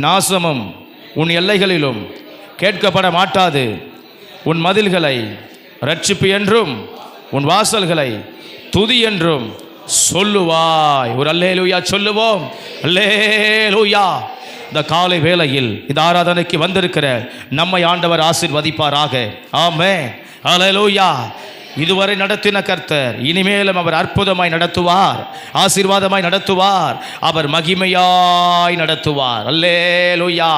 நாசமும் உன் எல்லைகளிலும் கேட்கப்பட மாட்டாது. உன் மதில்களை இரட்சிப்பு என்றும் உன் வாசல்களை துதி என்றும் சொல்லுவாய். ஒரு அல்லேலூயா சொல்லுவோம். அல்லேலூயா. இந்த காலை வேளையில் இந்த ஆராதனைக்கு வந்திருக்கிற நம்மை ஆண்டவர் ஆசீர்வதிப்பாராக. ஆமென். அல்லேலூயா. இதுவரை நடத்தின கர்த்தர் இனிமேலும் அவர் அற்புதமாய் நடத்துவார், ஆசீர்வாதமாய் நடத்துவார், அவர் மகிமையாய் நடத்துவார். அல்லேலூயா.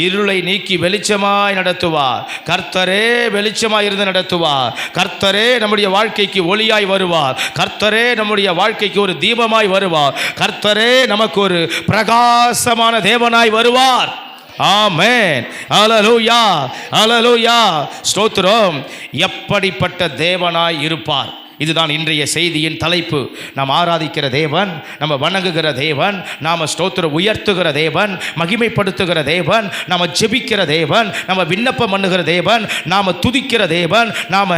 இருளை நீக்கி வெளிச்சமாய் நடத்துவார். கர்த்தரே வெளிச்சமாய் இருந்து நடத்துவார். கர்த்தரே நம்முடைய வாழ்க்கைக்கு ஒளியாய் வருவார். கர்த்தரே நம்முடைய வாழ்க்கைக்கு ஒரு தீபமாய் வருவார். கர்த்தரே நமக்கு ஒரு பிரகாசமான தேவனாய் வருவார். ஆமென். அல்லேலூயா. அல்லேலூயா. ஸ்தோத்திரம். எப்படிப்பட்ட தேவனாய் இருப்பார். இதுதான் இன்றைய செய்தியின் தலைப்பு. நாம் ஆராதிக்கிற தேவன், நம்ம வணங்குகிற தேவன், நாம் ஸ்தோத்திரம் உயர்த்துகிற தேவன், மகிமைப்படுத்துகிற தேவன், நாம் ஜெபிக்கிற தேவன், நம்ம விண்ணப்பம் பண்ணுகிற தேவன், நாம் துதிக்கிற தேவன், நாம்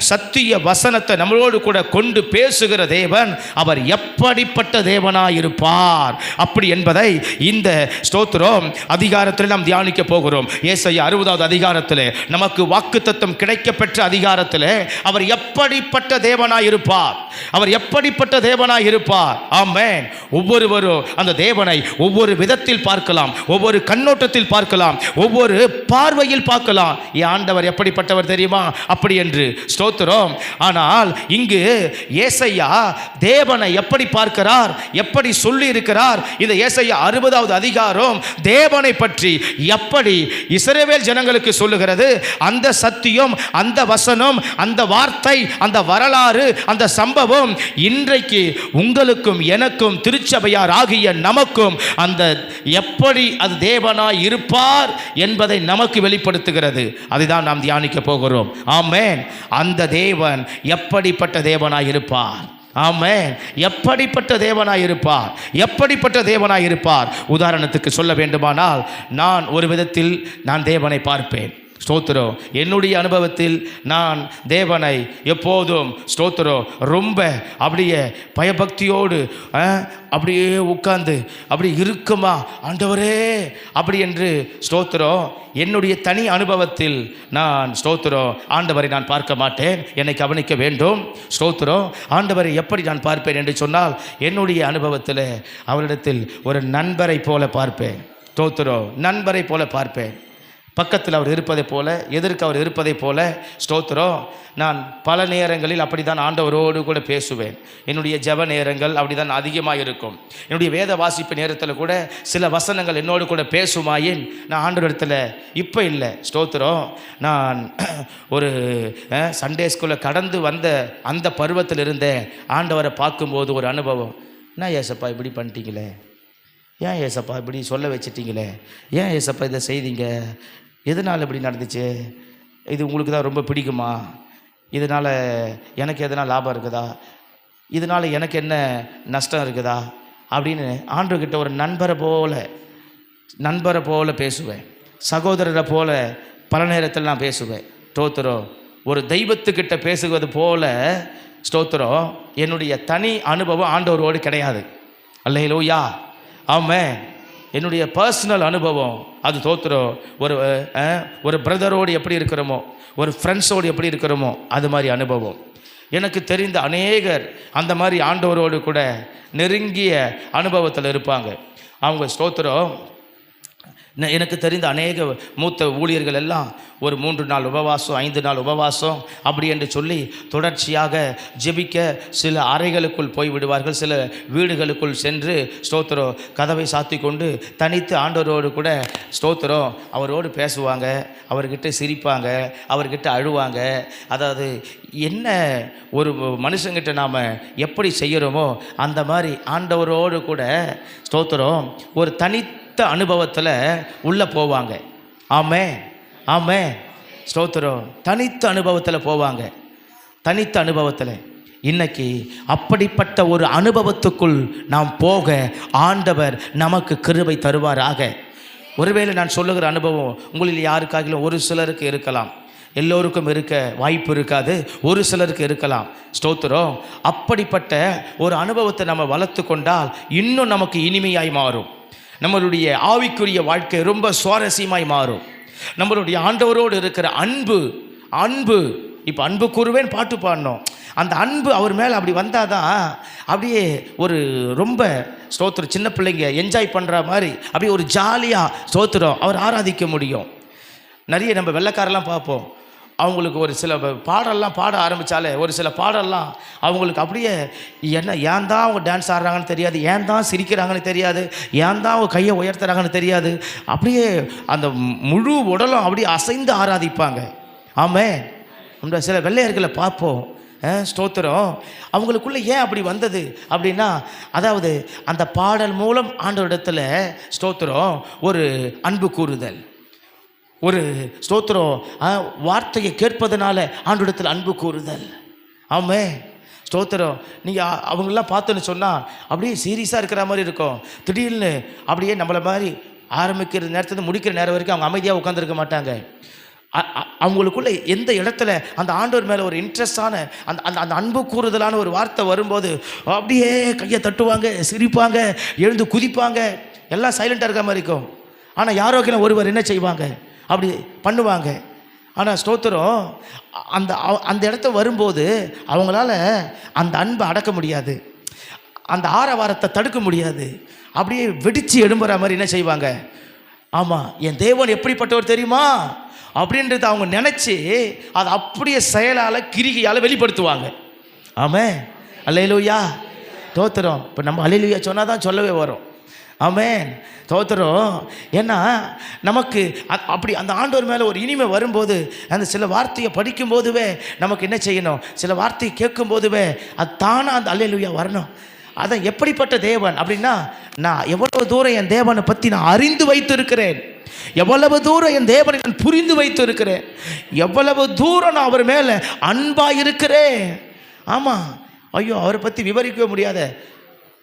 சத்திய வசனத்தை நம்மளோடு கூட கொண்டு பேசுகிற தேவன். அவர் எப்படிப்பட்ட தேவனாய் இருப்பார் அப்படி என்பதை இந்த ஸ்தோத்திரம் அதிகாரத்தில் நாம் தியானிக்க போகிறோம். ஏசாயா 60வது அதிகாரத்தில் நமக்கு வாக்குத்தத்தம் கிடைக்கப்பெற்ற அதிகாரத்தில் அவர் எப்படிப்பட்ட தேவன் இருப்பார், அவர் எப்படிப்பட்ட தேவனாய் இருப்பார். ஆமென். ஒவ்வொருவரும் அந்த தேவனை ஒவ்வொரு விதத்தில் பார்க்கலாம், ஒவ்வொரு கண்ணோட்டத்தில் பார்க்கலாம், ஒவ்வொரு பார்வையில் பார்க்கலாம். என் ஆண்டவர் எப்படிப்பட்டவர் தெரியுமா அப்படி என்று ஸ்தோத்திரம். ஆனால் இங்கு ஏசாயா தேவனை எப்படி பார்க்கிறார், எப்படி சொல்லி இருக்கிறார். இந்த ஏசாயா 60வது அதிகாரம் தேவனை பற்றி எப்படி இஸ்ரவேல் ஜனங்களுக்கு சொல்லுகிறது. அந்த சத்தியம், அந்த வசனம், அந்த வார்த்தை, அந்த வரலாறு, அந்த சம்பவம் இன்றைக்கு உங்களுக்கும் எனக்கும் திருச்சபையார் ஆகிய நமக்கும் அந்த எப்படி அது தேவனாய் இருப்பார் என்பதை நமக்கு வெளிப்படுத்துகிறது. அதுதான் நாம் தியானிக்க போகிறோம். ஆமென். அந்த தேவன் எப்படிப்பட்ட தேவனாய் இருப்பார். ஆமென். எப்படிப்பட்ட தேவனாய் இருப்பார், எப்படிப்பட்ட தேவனாய் இருப்பார். உதாரணத்துக்கு சொல்ல வேண்டுமானால், நான் ஒரு விதத்தில் நான் தேவனை பார்ப்பேன். ஸ்தோத்திரம். என்னுடைய அனுபவத்தில் நான் தேவனை எப்போதும் ஸ்தோத்திரம் ரொம்ப அப்படியே பயபக்தியோடு அப்படியே உட்கார்ந்து அப்படி இருக்குமா ஆண்டவரே அப்படி என்று ஸ்தோத்திரம் என்னுடைய தனி அனுபவத்தில் நான் ஸ்தோத்திரம் ஆண்டவரை நான் பார்க்க மாட்டேன், என்னை கவனிக்க வேண்டும். ஸ்தோத்திரம். ஆண்டவரை எப்படி நான் பார்ப்பேன் என்று சொன்னால், என்னுடைய அனுபவத்தில் அவரிடத்தில் ஒரு நண்பரை போல பார்ப்பேன். ஸ்தோத்திரம். நண்பரை போல பார்ப்பேன். பக்கத்தில் அவர் இருப்பதை போல, எதிர்க்கு அவர் இருப்பதை போல ஸ்தோத்திரம். நான் பல நேரங்களில் அப்படி தான் ஆண்டவரோடு கூட பேசுவேன். என்னுடைய ஜெப நேரங்கள் அப்படி தான் அதிகமாக இருக்கும். என்னுடைய வேத வாசிப்பு நேரத்தில் கூட சில வசனங்கள் என்னோடு கூட பேசுமாயின் நான் ஆண்டவரிடத்தில் இப்போ இல்லை. ஸ்தோத்திரம். நான் ஒரு சண்டே ஸ்கூலில் கடந்து வந்த அந்த பருவத்தில் இருந்த ஆண்டவரை பார்க்கும்போது ஒரு அனுபவம். என்ன ஏசப்பா இப்படி பண்ணிட்டீங்களே, ஏன் ஏசப்பா இப்படி சொல்ல வச்சிட்டீங்களே, ஏன் ஏசப்பா இதை செய்தீங்க, எதனால் இப்படி நடந்துச்சு, இது உங்களுக்கு தான் ரொம்ப பிடிக்குமா, இதனால் எனக்கு எதனா லாபம் இருக்குதா, இதனால் எனக்கு என்ன நஷ்டம் இருக்குதா அப்படின்னு ஆண்டவர்கிட்ட ஒரு நண்பரை போல பேசுவேன். சகோதரரை போல பல நேரத்தில் நான் பேசுவேன். ஸ்தோத்திரம். ஒரு தெய்வத்துக்கிட்ட பேசுவது போல ஸ்தோத்திரம் என்னுடைய தனி அனுபவம் ஆண்டவரோடு கிடையாது. அல்லேலூயா. ஆமென். என்னுடைய பர்சனல் அனுபவம் அது ஸ்தோத்திரம். ஒரு பிரதரோடு எப்படி இருக்கிறோமோ, ஒரு ஃப்ரெண்ட்ஸோடு எப்படி இருக்கிறோமோ அது மாதிரி அனுபவம். எனக்கு தெரிந்த அநேகர் அந்த மாதிரி ஆண்டவரோடு கூட நெருங்கிய அனுபவத்தில் இருப்பாங்க. அவங்க ஸ்தோத்திரம். எனக்கு தெரிந்த அநேக மூத்த ஊழியர்கள் எல்லாம் ஒரு 3 நாள் உபவாசம், 5 நாள் உபவாசம் அப்படி என்று சொல்லி தொடர்ச்சியாக ஜெபிக்க சில அறைகளுக்குள் போய் விடுவார்கள். சில வீடுகளுக்குள் சென்று ஸ்தோத்திரம் கதவை சாத்தி கொண்டு தனித்து ஆண்டவரோடு கூட ஸ்தோத்திரம் அவரோடு பேசுவாங்க, அவர்கிட்ட சிரிப்பாங்க, அவர்கிட்ட அழுவாங்க. அதாவது என்ன ஒரு மனுஷங்கிட்ட நாம் எப்படி செய்கிறோமோ அந்த மாதிரி ஆண்டவரோடு கூட ஸ்தோத்திரம் ஒரு தனித்த அனுபவத்தில் உள்ளே போவாங்க. ஆமென். ஆமென். ஸ்தோத்திரம். தனித்த அனுபவத்தில் போவாங்க. தனித்த அனுபவத்தில் இன்னைக்கு அப்படிப்பட்ட ஒரு அனுபவத்துக்குள் நாம் போக ஆண்டவர் நமக்கு கிருபை தருவாராக. ஒருவேளை நான் சொல்லுகிற அனுபவம் உங்களில் யாருக்காகிலும் ஒரு சிலருக்கு இருக்கலாம், எல்லோருக்கும் இருக்க வாய்ப்பு இருக்காது, ஒரு சிலருக்கு இருக்கலாம். ஸ்தோத்திரம். அப்படிப்பட்ட ஒரு அனுபவத்தை நம்ம வளர்த்து கொண்டால் இன்னும் நமக்கு இனிமையாய் மாறும். நம்மளுடைய ஆவிக்குரிய வாழ்க்கை ரொம்ப சுவாரஸ்யமாய் மாறும். நம்மளுடைய ஆண்டவரோடு இருக்கிற அன்பு இப்போ அன்பு கூறுவேன் பாட்டு பாடணும். அந்த அன்பு அவர் மேலே அப்படி வந்தால் தான் அப்படியே ஒரு ரொம்ப ஸ்தோத்திரம், சின்ன பிள்ளைங்க என்ஜாய் பண்ணுற மாதிரி அப்படியே ஒரு ஜாலியாக ஸ்தோத்திரம் அவர் ஆராதிக்க முடியும். நிறைய நம்ம வெள்ளைக்காரெல்லாம் பார்ப்போம், அவங்களுக்கு ஒரு சில பாடல்லாம் பாட ஆரம்பித்தாலே ஒரு சில பாடல்லாம் அவங்களுக்கு அப்படியே ஏன் தான் அவங்க டான்ஸ் ஆடுறாங்கன்னு தெரியாது, ஏன் தான் சிரிக்கிறாங்கன்னு தெரியாது, ஏன் தான் அவங்க கையை உயர்த்துறாங்கன்னு தெரியாது, அப்படியே அந்த முழு உடலும் அப்படியே அசைந்து ஆராதிப்பாங்க. ஆமாம், நம்ம சில வெள்ளையர்களை பார்ப்போம், ஸ்தோத்திரம், அவங்களுக்குள்ளே ஏன் அப்படி வந்தது அப்படின்னா, அதாவது அந்த பாடல் மூலம் ஆண்டவரிடத்தில் ஸ்தோத்திரம் ஒரு அன்பு கூறுதல், ஒரு ஸ்தோத்திரம் வார்த்தையை கேட்பதனால ஆண்டவரிடத்தில் அன்பு கூறுதல். ஆமே ஸ்தோத்திரம். நீங்கள் அவங்களெலாம் பார்த்தோன்னு சொன்னால் அப்படியே சீரியஸாக இருக்கிற மாதிரி இருக்கும். திடீர்னு அப்படியே நம்மளை மாதிரி ஆரம்பிக்கிற நேரத்தில் முடிக்கிற நேரம் வரைக்கும் அவங்க அமைதியாக உட்காந்துருக்க மாட்டாங்க. அவங்களுக்குள்ள எந்த இடத்துல அந்த ஆண்டவர் மேலே ஒரு இன்ட்ரெஸ்டான அந்த அந்த அந்த அன்பு கூறுதலான ஒரு வார்த்தை வரும்போது அப்படியே கையை தட்டுவாங்க, சிரிப்பாங்க, எழுந்து குதிப்பாங்க, எல்லாம் சைலண்டாக இருக்க மாதிரி இருக்கும். ஆனால் யாரோக்கெல்லாம் ஒருவர் என்ன செய்வாங்க, அப்படி பண்ணுவாங்க. ஆனால் ஸ்தோத்திரம் அந்த அந்த இடத்த வரும்போது அவங்களால அந்த அன்பை அடக்க முடியாது, அந்த ஆரவாரத்தை தடுக்க முடியாது, அப்படியே வெடித்து எழும்புற மாதிரி என்ன செய்வாங்க, ஆமாம் என் தேவன் எப்படிப்பட்டவர் தெரியுமா அப்படின்றத அவங்க நினச்சி அதை அப்படியே செயலால் கிரிகையால் வெளிப்படுத்துவாங்க. ஆமாம், அல்லேலூயா, ஸ்தோத்திரம். இப்போ நம்ம அல்லேலூயா சொன்னால் தான் சொல்லவே வரும். ஆமென், ஸ்தோத்திரம். ஏன்னா நமக்கு அப்படி அந்த ஆண்டவர் மேலே ஒரு இனிமை வரும்போது, அந்த சில வார்த்தையை படிக்கும்போதுவே நமக்கு என்ன செய்யணும், சில வார்த்தையை கேட்கும்போதுவே அது தானாக அந்த அல்லேலூயா வரணும். அதான் எப்படிப்பட்ட தேவன் அப்படின்னா, நான் எவ்வளவு தூரம் என் தேவனை பற்றி நான் அறிந்து வைத்திருக்கிறேன், எவ்வளவு தூரம் என் தேவனை நான் புரிந்து வைத்து இருக்கிறேன், எவ்வளவு தூரம் நான் அவர் மேலே அன்பாக இருக்கிறேன். ஆமாம், ஐயோ அவரை பற்றி விவரிக்கவே முடியாத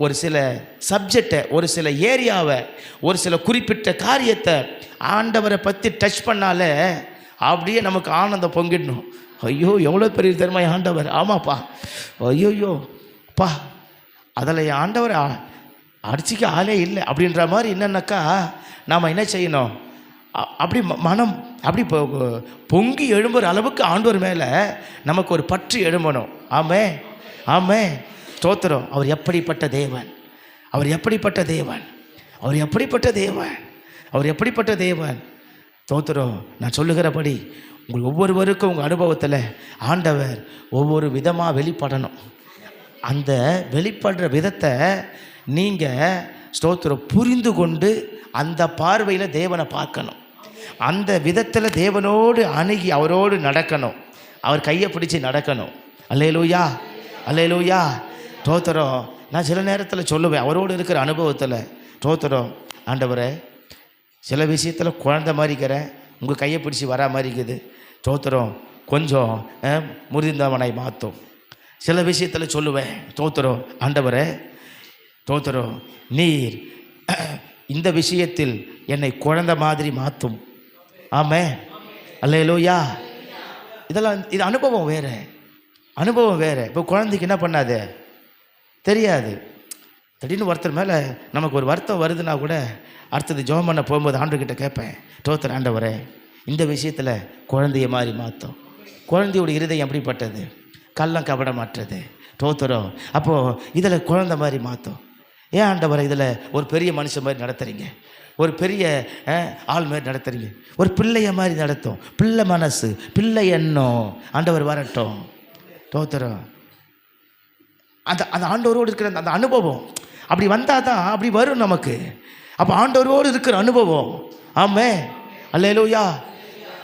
ஒரு சில சப்ஜெக்டை, ஒரு சில ஏரியாவை, ஒரு சில குறிப்பிட்ட காரியத்தை ஆண்டவரை பற்றி டச் பண்ணாலே அப்படியே நமக்கு ஆனந்தம் பொங்கிடணும். ஐயோ எவ்வளோ பெரிய திறமை ஆண்டவர், ஆமாப்பா, ஐயோயோ பா, அதில் என் ஆண்டவர் அடிச்சிக்க ஆளே இல்லை அப்படின்ற மாதிரி என்னன்னாக்கா நாம் என்ன செய்யணும், அப்படி மனம் அப்படி பொங்கி எழும்புற அளவுக்கு ஆண்டவர் மேலே நமக்கு ஒரு பற்று எழும்பணும். ஆமே ஆமே, ஸ்தோத்திரம். அவர் எப்படிப்பட்ட தேவன், அவர் எப்படிப்பட்ட தேவன், அவர் எப்படிப்பட்ட தேவன், அவர் எப்படிப்பட்ட தேவன். ஸ்தோத்திரம். நான் சொல்லுகிறபடி உங்கள் ஒவ்வொருவருக்கும் உங்கள் அனுபவத்தில் ஆண்டவர் ஒவ்வொரு விதமாக வெளிப்படணும். அந்த வெளிப்படுற விதத்தை நீங்கள் ஸ்தோத்திரம் புரிந்து கொண்டு அந்த பார்வையில் தேவனை பார்க்கணும், அந்த விதத்தில் தேவனோடு அணுகி அவரோடு நடக்கணும், அவர் கையை பிடிச்சி நடக்கணும். அல்லேலூயா, அல்லேலூயா, ஸ்தோத்திரம். நான் சில நேரத்தில் சொல்லுவேன் அவரோடு இருக்கிற அனுபவத்தில், ஸ்தோத்திரம், ஆண்டவரே சில விஷயத்தில் குழந்த மாதிரி இருக்கிறேன், உங்கள் கையை பிடிச்சி வரா மாதிரி இருக்குது, ஸ்தோத்திரம் கொஞ்சம் முறிந்தவனை மாற்றும். சில விஷயத்தில் சொல்லுவேன், ஸ்தோத்திரம் ஆண்டவரே, ஸ்தோத்திரம் நீர் இந்த விஷயத்தில் என்னை குழந்தை மாதிரி மாற்றும். ஆமே, அல்லேலூயா. இதெல்லாம் இது அனுபவம் வேறு, அனுபவம் வேறு. இப்போ குழந்தைக்கு என்ன பண்ணாது தெரியாது, திடீர்னு ஒருத்தர் மேலே நமக்கு ஒரு வருத்தம் வருதுன்னா கூட அடுத்தது ஜெபம் பண்ண போகும்போது ஆண்டவர்கிட்ட கேட்பேன், ஸ்தோத்திரம் ஆண்டவரே இந்த விஷயத்தில் குழந்தைய மாதிரி மாற்றும். குழந்தையோட இருதயம் எப்படிப்பட்டது, கள்ளம் கபடமாற்றது, ஸ்தோத்திரம். அப்போது இதில் குழந்தை மாதிரி மாற்றும். ஏன் ஆண்டவரை இதில் ஒரு பெரிய மனுஷன் மாதிரி நடத்துகிறீங்க, ஒரு பெரிய ஆள் மாதிரி நடத்துகிறீங்க, ஒரு பிள்ளைய மாதிரி நடத்தும், பிள்ளை மனசு, பிள்ளை எண்ணம் ஆண்டவர் வரட்டும். ஸ்தோத்திரம். அந்த அந்த ஆண்டவரோடு இருக்கிற அந்த அனுபவம் அப்படி வந்தால் தான் அப்படி வரும் நமக்கு. அப்போ ஆண்டவரோடு இருக்கிற அனுபவம், ஆமே, அல்லேலூயா.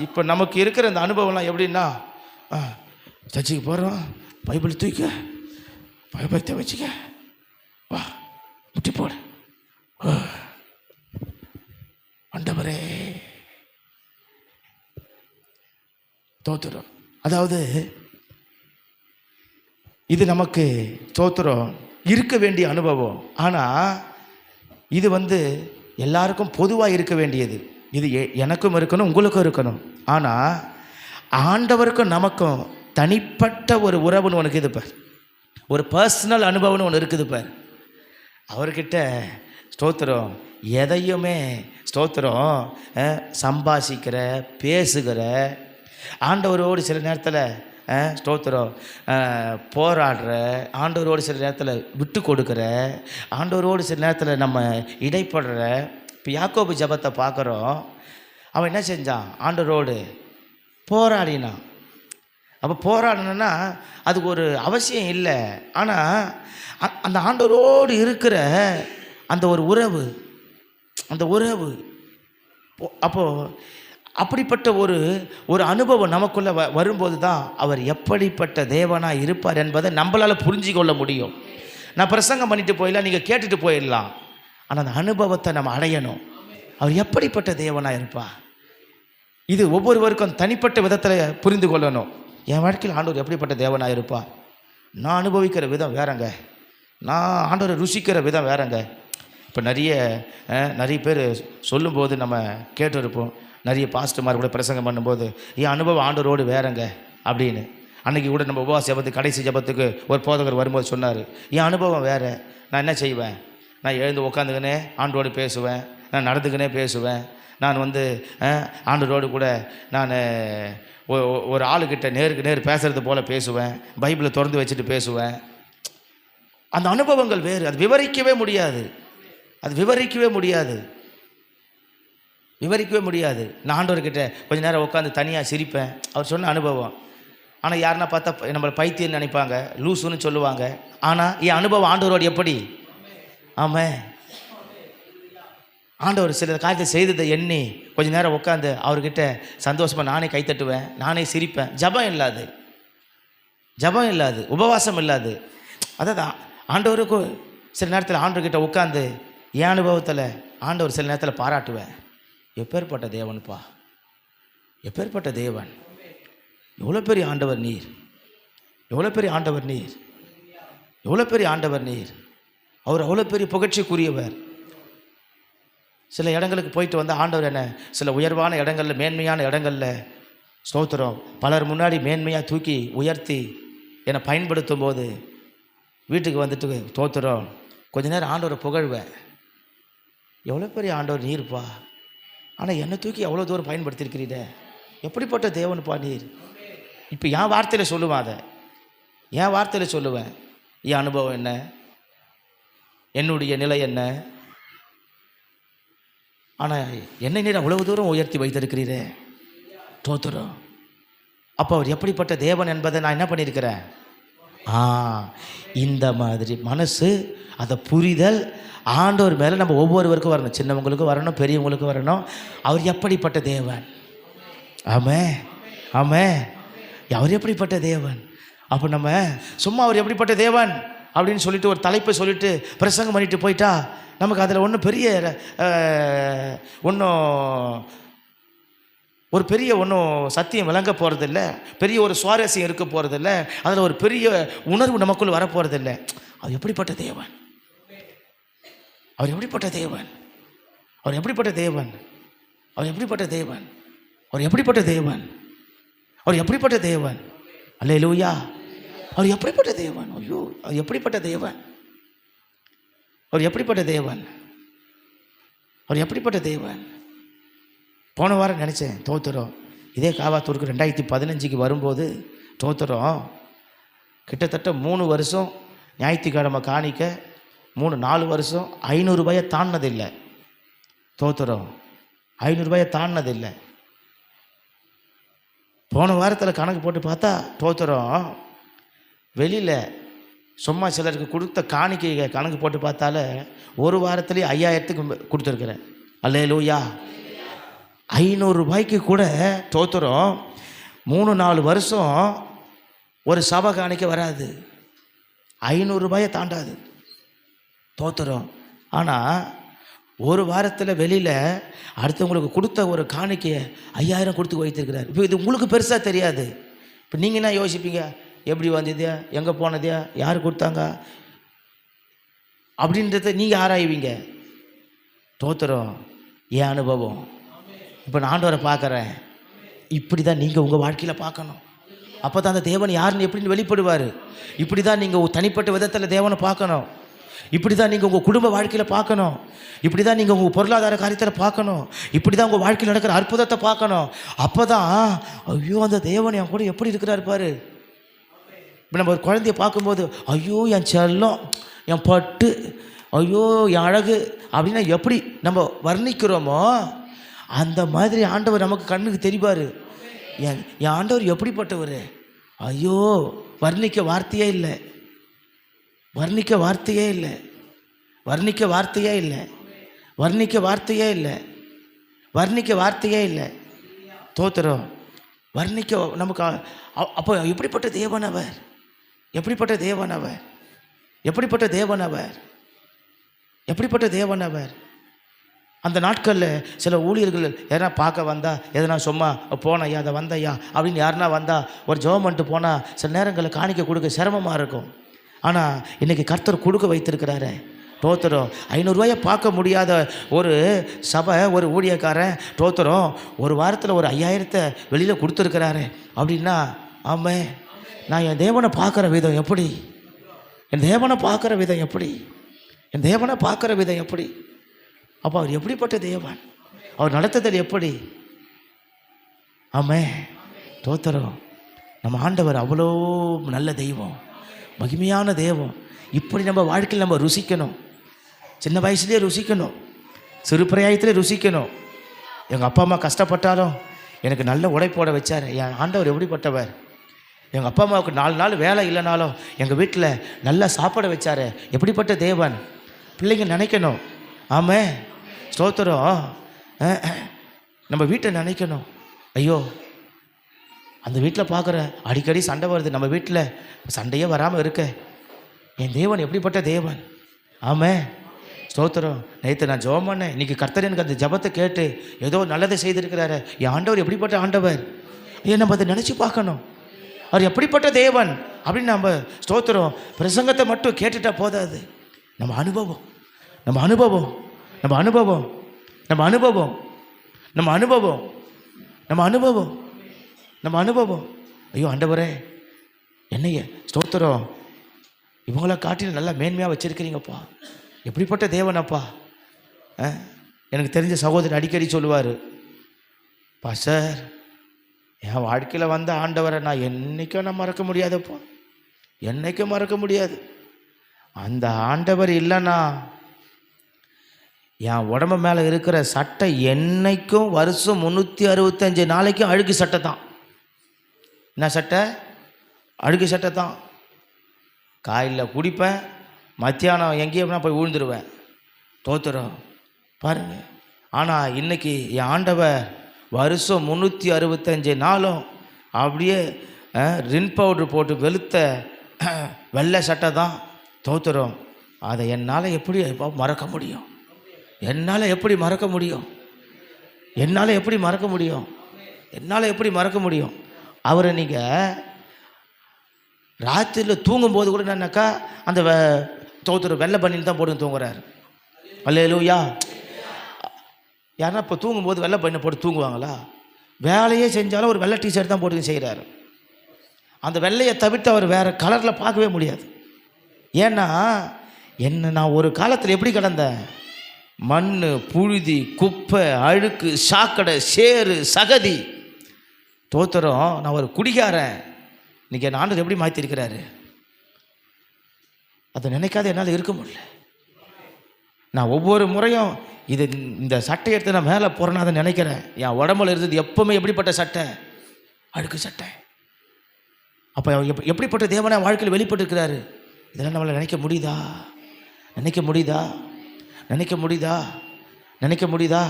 இப்போ நமக்கு இருக்கிற அந்த அனுபவம்லாம் எப்படின்னா, சர்ச்சுக்கு போகிறோம், பைபிள் தூக்க, பைபிளத்தை வச்சுக்க, வா முட்டி போடு, ஆண்டவரே ஸ்தோத்திரம். அதாவது இது நமக்கு ஸ்தோத்திரம் இருக்க வேண்டிய அனுபவம். ஆனால் இது எல்லாருக்கும் பொதுவாக இருக்க வேண்டியது. இது எனக்கும் இருக்கணும், உங்களுக்கும் இருக்கணும். ஆனால் ஆண்டவருக்கும் நமக்கும் தனிப்பட்ட ஒரு உறவுன்னு ஒன்று இருக்குது பார், ஒரு பர்சனல் அனுபவம்னு ஒன்று இருக்குது பார். அவர்கிட்ட ஸ்தோத்திரம். எதையுமே ஸ்தோத்திரம் சம்பாஷிக்கிற, பேசுகிற, ஆண்டவரோடு சில நேரத்தில் ஸ்தோத்திரம் போராடுற, ஆண்டவரோடு சில நேரத்தில் விட்டு கொடுக்குற, ஆண்டவரோடு சில நேரத்தில் நம்ம இடைப்படுற. இப்போ யாக்கோபு ஜெபத்தை பார்க்குறோம். அவன் என்ன செஞ்சான்? ஆண்டவரோடு போராடினான். அப்போ போராடணுன்னா அதுக்கு ஒரு அவசியம் இல்லை. ஆனால் அந்த ஆண்டவரோடு இருக்கிற அந்த ஒரு உறவு, அந்த உறவு அப்போது அப்படிப்பட்ட ஒரு அனுபவம் நமக்குள்ளே வரும்போது தான் அவர் எப்படிப்பட்ட தேவனாக இருப்பார் என்பதை நம்மளால் புரிஞ்சு கொள்ள முடியும். நான் பிரசங்கம் பண்ணிட்டு போயிடலாம், நீங்கள் கேட்டுட்டு போயிடலாம். ஆனால் அந்த அனுபவத்தை நம்ம அடையணும். அவர் எப்படிப்பட்ட தேவனாக இருப்பார், இது ஒவ்வொருவருக்கும் தனிப்பட்ட விதத்தில் புரிந்து கொள்ளணும். என் வாழ்க்கையில் ஆண்டவர் எப்படிப்பட்ட தேவனாக இருப்பார், நான் அனுபவிக்கிற விதம் வேறங்க, நான் ஆண்டவரை ருசிக்கிற விதம் வேறங்க. இப்போ நிறைய பேர் சொல்லும்போது நம்ம கேட்டிருப்போம். நிறைய பாஸ்டர்மார் கூட பிரசங்கம் பண்ணும்போது என் அனுபவம் ஆண்டவரோடு வேறங்க அப்படின்னு. அன்றைக்கி கூட நம்ம உபவாச ஜபத்துக்கு கடைசி ஜபத்துக்கு ஒரு போதகர் வரும்போது சொன்னார், என் அனுபவம் வேறு. நான் என்ன செய்வேன்? நான் எழுந்து உட்காந்துக்கினே ஆண்டோடு பேசுவேன், நான் நடந்துக்கினே பேசுவேன், நான் ஆண்டவரோடு கூட நான் ஒரு ஆளுக்கிட்ட நேருக்கு நேர் பேசுகிறது போல் பேசுவேன், பைபிளை திறந்து வச்சுட்டு பேசுவேன். அந்த அனுபவங்கள் வேறு, அது விவரிக்கவே முடியாது, அது விவரிக்கவே முடியாது, விவரிக்கவே முடியாது. நான் ஆண்டவர்கிட்ட கொஞ்சம் நேரம் உட்காந்து தனியாக சிரிப்பேன், அவர் சொன்ன அனுபவம். ஆனால் யாருன்னா பார்த்தா நம்மளை பைத்தியம்னு நினைப்பாங்க, லூசுன்னு சொல்லுவாங்க. ஆனால் என் அனுபவம் ஆண்டவரோடு எப்படி? ஆமாம், ஆண்டவர் சில காரியத்தை செய்ததை எண்ணி கொஞ்சம் நேரம் உட்காந்து அவர்கிட்ட சந்தோஷமாக நானே கைத்தட்டுவேன், நானே சிரிப்பேன். ஜபம் இல்லாது, உபவாசம் இல்லாது. அதாவது ஆண்டவருக்கு சில நேரத்தில் ஆண்டவர்கிட்ட உட்காந்து என் அனுபவத்தில் ஆண்டவர் சில நேரத்தில் பாராட்டுவேன். எப்பேற்பட்ட தேவன்ப்பா, எப்பேற்பட்ட தேவன், எவ்வளோ பெரிய ஆண்டவர் நீர், எவ்வளோ பெரிய ஆண்டவர் நீர், எவ்வளோ பெரிய ஆண்டவர் நீர். அவர் அவ்வளோ பெரிய புகழ்ச்சிக்குரியவர். சில இடங்களுக்கு போயிட்டு வந்து ஆண்டவர் என்ன சில உயர்வான இடங்களில், மேன்மையான இடங்களில் ஸ்தோத்திரம் பலர் முன்னாடி மேன்மையாக தூக்கி உயர்த்தி என்னை பயன்படுத்தும் போது வீட்டுக்கு வந்துட்டு ஸ்தோத்திரம் கொஞ்ச நேரம் ஆண்டவரை புகழ்வேன். எவ்வளோ பெரிய ஆண்டவர் நீர்ப்பா, ஆனால் என்னை தூக்கி எவ்வளோ தூரம் பயன்படுத்தியிருக்கிறீட, எப்படிப்பட்ட தேவனுப்பா நீர். இப்போ என் வார்த்தையில் சொல்லுவேன், அதை என் வார்த்தையில் சொல்லுவேன். என் அனுபவம் என்ன, என்னுடைய நிலை என்ன, ஆனால் என்னை நீர் அவ்வளவு தூரம் உயர்த்தி வைத்திருக்கிறீரே ஸ்தோத்திரம். அப்போ அவர் எப்படிப்பட்ட தேவன் என்பதை நான் என்ன பண்ணியிருக்கிறேன்? இந்த மாதிரி மனசு, அதை புரிதல் ஆண்டவர் மேலே நம்ம ஒவ்வொருவருக்கும் வரணும். சின்னவங்களுக்கும் வரணும், பெரியவங்களுக்கும் வரணும். அவர் எப்படிப்பட்ட தேவன், ஆமே அவர் எப்படிப்பட்ட தேவன். அப்போ நம்ம சும்மா அவர் எப்படிப்பட்ட தேவன் அப்படின்னு சொல்லிட்டு ஒரு தலைப்பை சொல்லிட்டு பிரசங்கம் பண்ணிட்டு போயிட்டா நமக்கு அதில் ஒன்றும் பெரிய ஒன்றும் சத்தியம் விளங்க போகிறதில்ல, பெரிய ஒரு சுவாரஸ்யம் இருக்க போகிறதில்ல, அதில் ஒரு பெரிய உணர்வு நமக்குள் வரப்போகிறதில்ல. அவர் எப்படிப்பட்ட தேவன், அவர் எப்படிப்பட்ட தேவன், அவர் எப்படிப்பட்ட தேவன், அவர் எப்படிப்பட்ட தேவன், அவர் எப்படிப்பட்ட தேவன், அவர் எப்படிப்பட்ட தேவன். அல்லேலூயா. அவர் எப்படிப்பட்ட தேவன், ஐயோ அவர் எப்படிப்பட்ட தேவன், அவர் எப்படிப்பட்ட தேவன், அவர் எப்படிப்பட்ட தேவன். போன வாரம் நினச்சேன் தோத்துறோம், இதே காவாத்தூருக்கு 2015 வரும்போது தோத்துறோம் கிட்டத்தட்ட 3 வருஷம் ஞாயிற்றுக்கிழமை காணிக்க 3-4 வருஷம் 500 ரூபாயை தாண்டினதில்லை. தோத்துறோம் 500 ரூபாயை தாண்டினதில்லை. போன வாரத்தில் கணக்கு போட்டு பார்த்தா தோத்துறோம் வெளியில் சும்மா சிலருக்கு கொடுத்த காணிக்கை கணக்கு போட்டு பார்த்தாலே ஒரு வாரத்துலேயே 5000க்கு கொடுத்துருக்குறேன். அல்லேலூயா. 500 ரூபாய்க்கு கூட தோத்துறோம் 3-4 வருஷம் ஒரு சபை காணிக்க வராது, 500 ரூபாயை தாண்டாது தோத்துறோம். ஆனால் ஒரு வாரத்தில் வெளியில் அடுத்தவங்களுக்கு கொடுத்த ஒரு காணிக்கையை 5000 கொடுத்து வைத்திருக்கிறார். இப்போ இது உங்களுக்கு பெருசாக தெரியாது. இப்போ நீங்கள் என்ன யோசிப்பீங்க, எப்படி வந்ததா, எங்கே போனதா, யார் கொடுத்தாங்க அப்படின்றத நீங்கள் ஆராய்வீங்க. தோத்துறோம் என் அனுபவம். இப்போ நான் ஆண்டவரை பார்க்குறேன், இப்படி தான் நீங்கள் உங்கள் வாழ்க்கையில் பார்க்கணும். அப்போ தான் அந்த தேவன் யாருன்னு எப்படின்னு வெளிப்படுவார். இப்படி தான் நீங்கள் தனிப்பட்ட விதத்தில் தேவனை பார்க்கணும். இப்படி தான் நீங்கள் உங்கள் குடும்ப வாழ்க்கையில் பார்க்கணும். இப்படி தான் நீங்கள் உங்கள் பொருளாதார காரியத்தில் பார்க்கணும். இப்படி தான் உங்கள் வாழ்க்கையில் நடக்கிற அற்புதத்தை பார்க்கணும். அப்போ தான் ஐயோ அந்த தேவன் என் கூட எப்படி இருக்கிறார் பாரு. இப்போ நம்ம ஒரு குழந்தைய பார்க்கும்போது ஐயோ என் செல்லம், என் பட்டு, ஐயோ என் அழகு அப்படின்னா எப்படி நம்ம வர்ணிக்கிறோமோ அந்த மாதிரி ஆண்டவர் நமக்கு கண்ணுக்கு தெரிவார். என் ஆண்டவர் எப்படிப்பட்டவர், ஐயோ வர்ணிக்க வார்த்தையே இல்லை, வர்ணிக்க வார்த்தையே இல்லை, வர்ணிக்க வார்த்தையே இல்லை, வர்ணிக்க வார்த்தையே இல்லை, வர்ணிக்க வார்த்தையே இல்லை. தோத்துறோம் வர்ணிக்க நமக்கு. அப்போ எப்படிப்பட்ட தேவன் அவர், எப்படிப்பட்ட தேவன் அவர், எப்படிப்பட்ட தேவன் அவர், எப்படிப்பட்ட தேவன் அவர். அந்த நாட்களில் சில ஊழியர்கள் யாரா பார்க்க வந்தா, எதனா சும்மா போனையா அதை வந்தையா அப்படின்னு யாருனா வந்தால் ஒரு ஜெபம் பண்ணிட்டு போனால் சில நேரங்களில் காணிக்க கொடுக்க சிரமமாக இருக்கும். ஆனால் இன்றைக்கி கர்த்தர் கொடுக்க வைத்திருக்கிறாரு. தோத்திரம் 500 ரூபாயை பார்க்க முடியாத ஒரு சபை, ஒரு ஊழியக்காரன் தோத்திரம் ஒரு வாரத்தில் ஒரு 5000 வெளியில் கொடுத்துருக்கிறாரு அப்படின்னா, ஆமாம் நான் என் தேவனை பார்க்குற விதம் எப்படி, என் தேவனை பார்க்குற விதம் எப்படி, என் தேவனை பார்க்குற விதம் எப்படி. அப்போ அவர் எப்படிப்பட்ட தேவன், அவர் நடத்துதல் எப்படி. ஆமாம் தோத்திரம் நம்ம ஆண்டவர் அவ்வளோ நல்ல தெய்வம், மகிமையான தெய்வம். இப்படி நம்ம வாழ்க்கையில் நம்ம ருசிக்கணும். சின்ன வயசுலேயே ருசிக்கணும், சிறு பிராயத்திலே ருசிக்கணும். எங்கள் அப்பா அம்மா கஷ்டப்பட்டாலும் எனக்கு நல்ல உழைப்போட வச்சார். என் ஆண்டவர் எப்படிப்பட்டவர். எங்கள் அப்பா அம்மாவுக்கு 4 நாள் வேலை இல்லைனாலும் எங்கள் வீட்டில் நல்லா சாப்பாட வச்சார். எப்படிப்பட்ட தேவன். பிள்ளைங்க நினைக்கணும். ஆமாம் ஸ்தோத்திரம். நம்ம வீட்டை நினைக்கணும். ஐயோ அந்த வீட்டில் பார்க்குற அடிக்கடி சண்டை வருது, நம்ம வீட்டில் சண்டையே வராமல் இருக்க என் தேவன் எப்படிப்பட்ட தேவன். ஆமாம் ஸ்தோத்திரம். நேற்று நான் ஜெபம் பண்ணேன், இன்றைக்கி கர்த்தர் எனக்கு அந்த ஜெபத்தை கேட்டு ஏதோ நல்லதை செய்திருக்கிறாரு. என் ஆண்டவர் எப்படிப்பட்ட ஆண்டவர். ஏன் நம்ம அதை நினச்சி பார்க்கணும். அவர் எப்படிப்பட்ட தேவன் அப்படின்னு நம்ம ஸ்தோத்திரம் பிரசங்கத்தை மட்டும் கேட்டுட்டா போதாது. நம்ம அனுபவம், நம்ம அனுபவம், நம்ம அனுபவம், நம்ம அனுபவம், நம்ம அனுபவம், நம்ம அனுபவம், நம்ம அனுபவம். ஐயோ ஆண்டவரே என்னைய ஸ்தோத்திரம் இவங்கள காட்டிலும் நல்லா மேன்மையாக வச்சுருக்கிறீங்கப்பா, எப்படிப்பட்ட தேவனப்பா. எனக்கு தெரிஞ்ச சகோதரர் அடிக்கடி சொல்லுவார், பாஸ்டர் என் வாழ்க்கையில் வந்த ஆண்டவரை நான் என்றைக்கும் நான் மறக்க முடியாதப்பா, என்றைக்கும் மறக்க முடியாது. அந்த ஆண்டவர் இல்லைன்னா என் உடம்பு மேலே இருக்கிற சட்டை என்றைக்கும் வருஷம் 365 நாளைக்கும் அழுக்கு சட்டை தான். என்ன சட்டை? அழுக்கு சட்டை தான். காலையில் குடிப்பேன், மத்தியானம் எங்கேயும் போய் விழுந்துருவேன். தோத்துறோம் பாருங்கள். ஆனால் இன்றைக்கி என் ஆண்டவர் வருஷம் 365 நாளும் அப்படியே ரின் பவுட்ரு போட்டு வெளுத்த வெள்ளை சட்டை தான். தோத்துறோம். அதை என்னால் எப்படி மறக்க முடியும், என்னால் எப்படி மறக்க முடியும், என்னால் எப்படி மறக்க முடியும், என்னால் எப்படி மறக்க முடியும். அவரை நீங்கள் ராத்திரியில் தூங்கும்போது கூட என்னன்னாக்கா அந்த தோத்துற வெள்ளை பண்ணின்னு தான் போட்டு தூங்குறாரு. அல்லேலூயா. யாருன்னா இப்போ தூங்கும்போது வெள்ளை பண்ணை போட்டு தூங்குவாங்களா? வேலையே செஞ்சாலும் ஒரு வெள்ளை டிஷர்ட் தான் போட்டு செய்கிறாரு. அந்த வெள்ளையை தவிர்த்து அவர் வேறு கலரில் பார்க்கவே முடியாது. ஏன்னா என்ன நான் ஒரு காலத்தில் எப்படி கிடந்தேன், மண், புழுதி, குப்பை, அழுக்கு, சாக்கடை, சேறு, சகதி. தோத்திரம் நான் ஒரு குடிகாரன். இன்றைக்கி என் ஆண்டவர் எப்படி மாற்றிருக்கிறாரு. அதை நினைக்காத என்னால் இருக்க முடியல. நான் ஒவ்வொரு முறையும் இது இந்த சட்டை எடுத்து நான் மேலே போகிறேன்னு அதை நினைக்கிறேன். என் உடம்புல இருந்தது எப்போவுமே எப்படிப்பட்ட சட்டை, அழுக்கு சட்டை. அப்போ எப்படிப்பட்ட தேவனை வாழ்க்கையில் வெளிப்பட்டுருக்கிறாரு. இதெல்லாம் நம்மளை நினைக்க முடியுதா, நினைக்க முடியுதா, நினைக்க முடியுதா, நினைக்க முடியுதா?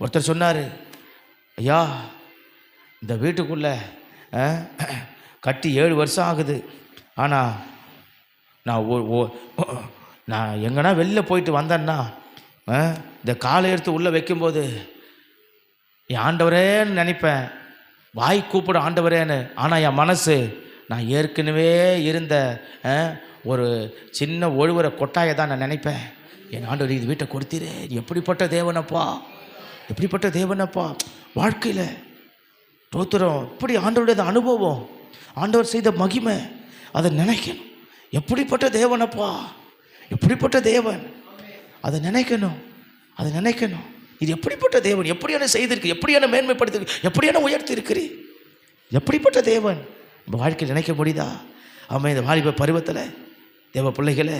ஒருத்தர் சொன்னார், ஐயா இந்த வீட்டுக்குள்ளே கட்டி 7 வருஷம் ஆகுது, ஆனால் நான் எங்கன்னா வெளில போயிட்டு வந்தேன்னா இந்த காலை எடுத்து உள்ளே வைக்கும்போது என் ஆண்டவரேன்னு நினைப்பேன், வாய் கூப்பிட ஆண்டவரேன்னு. ஆனால் என் மனசு நான் ஏற்கனவே இருந்த ஒரு சின்ன ஒழுவுற கொட்டாயை தான் நான் நினைப்பேன். என் ஆண்டவர் இது வீட்டை கொடுத்தீரே, எப்படிப்பட்ட தேவனப்பா, எப்படிப்பட்ட தேவனப்பா. வாழ்க்கையில் தோத்துறோம். இப்படி ஆண்டவருடைய அனுபவம், ஆண்டவர் செய்த மகிமை, அதை நினைக்கணும். எப்படிப்பட்ட தேவனப்பா, எப்படிப்பட்ட தேவன், அதை நினைக்கணும், அதை நினைக்கணும். இது எப்படிப்பட்ட தேவன், எப்படியான செய்திருக்கு, எப்படியான மேன்மைப்படுத்தி, எப்படியான உயர்த்தி இருக்கிறீ, எப்படிப்பட்ட தேவன் நம்ம வாழ்க்கையில் நினைக்க முடியுதா? ஆமாம், இந்த வாலிப பருவத்தில் தேவ பிள்ளைகளை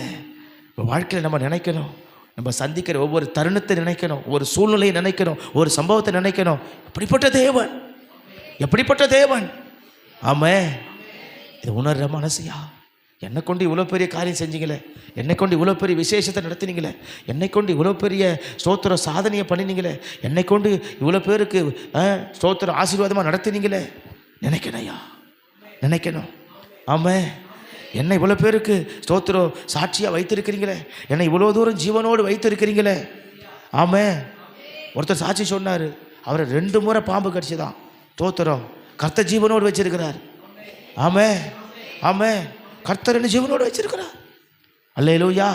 நம்ம வாழ்க்கையில் நம்ம நினைக்கணும். நம்ம சந்திக்கிற ஒவ்வொரு தருணத்தை நினைக்கணும், ஒவ்வொரு சூழ்நிலையை நினைக்கணும், ஒவ்வொரு சம்பவத்தை நினைக்கணும். எப்படிப்பட்ட தேவன், எப்படிப்பட்ட தேவன். ஆமாம், இது உணர்ற மனசியா? என்னை கொண்டு இவ்வளோ பெரிய காரியம் செஞ்சீங்களே, என்னை கொண்டு இவ்வளோ பெரிய விசேஷத்தை நடத்தினீங்களே, என்னை கொண்டு இவ்வளோ பெரிய ஸ்தோத்திர சாதனையை பண்ணினீங்களே, என்னை கொண்டு இவ்வளோ பேருக்கு ஸ்தோத்திர ஆசீர்வாதமாக நடத்தினீங்களே, நினைக்கணையா? நினைக்கணும். ஆமாம், என்னை இவ்வளோ பேருக்கு ஸ்தோத்திரம் சாட்சியாக வைத்திருக்கிறீங்களே, என்னை இவ்வளோ தூரம் ஜீவனோடு வைத்திருக்கிறீங்களே. ஆமாம், ஒருத்தர் சாட்சி சொன்னார், அவரை 2 முறை பாம்பு கடிச்சுதான் ஸ்தோத்திரம் கர்த்தர் ஜீவனோடு வச்சிருக்கிறார். ஆமாம், ஆமாம், கர்த்தர் என்ன ஜீவனோடு வச்சிருக்கிறார். அல்லேலூயா.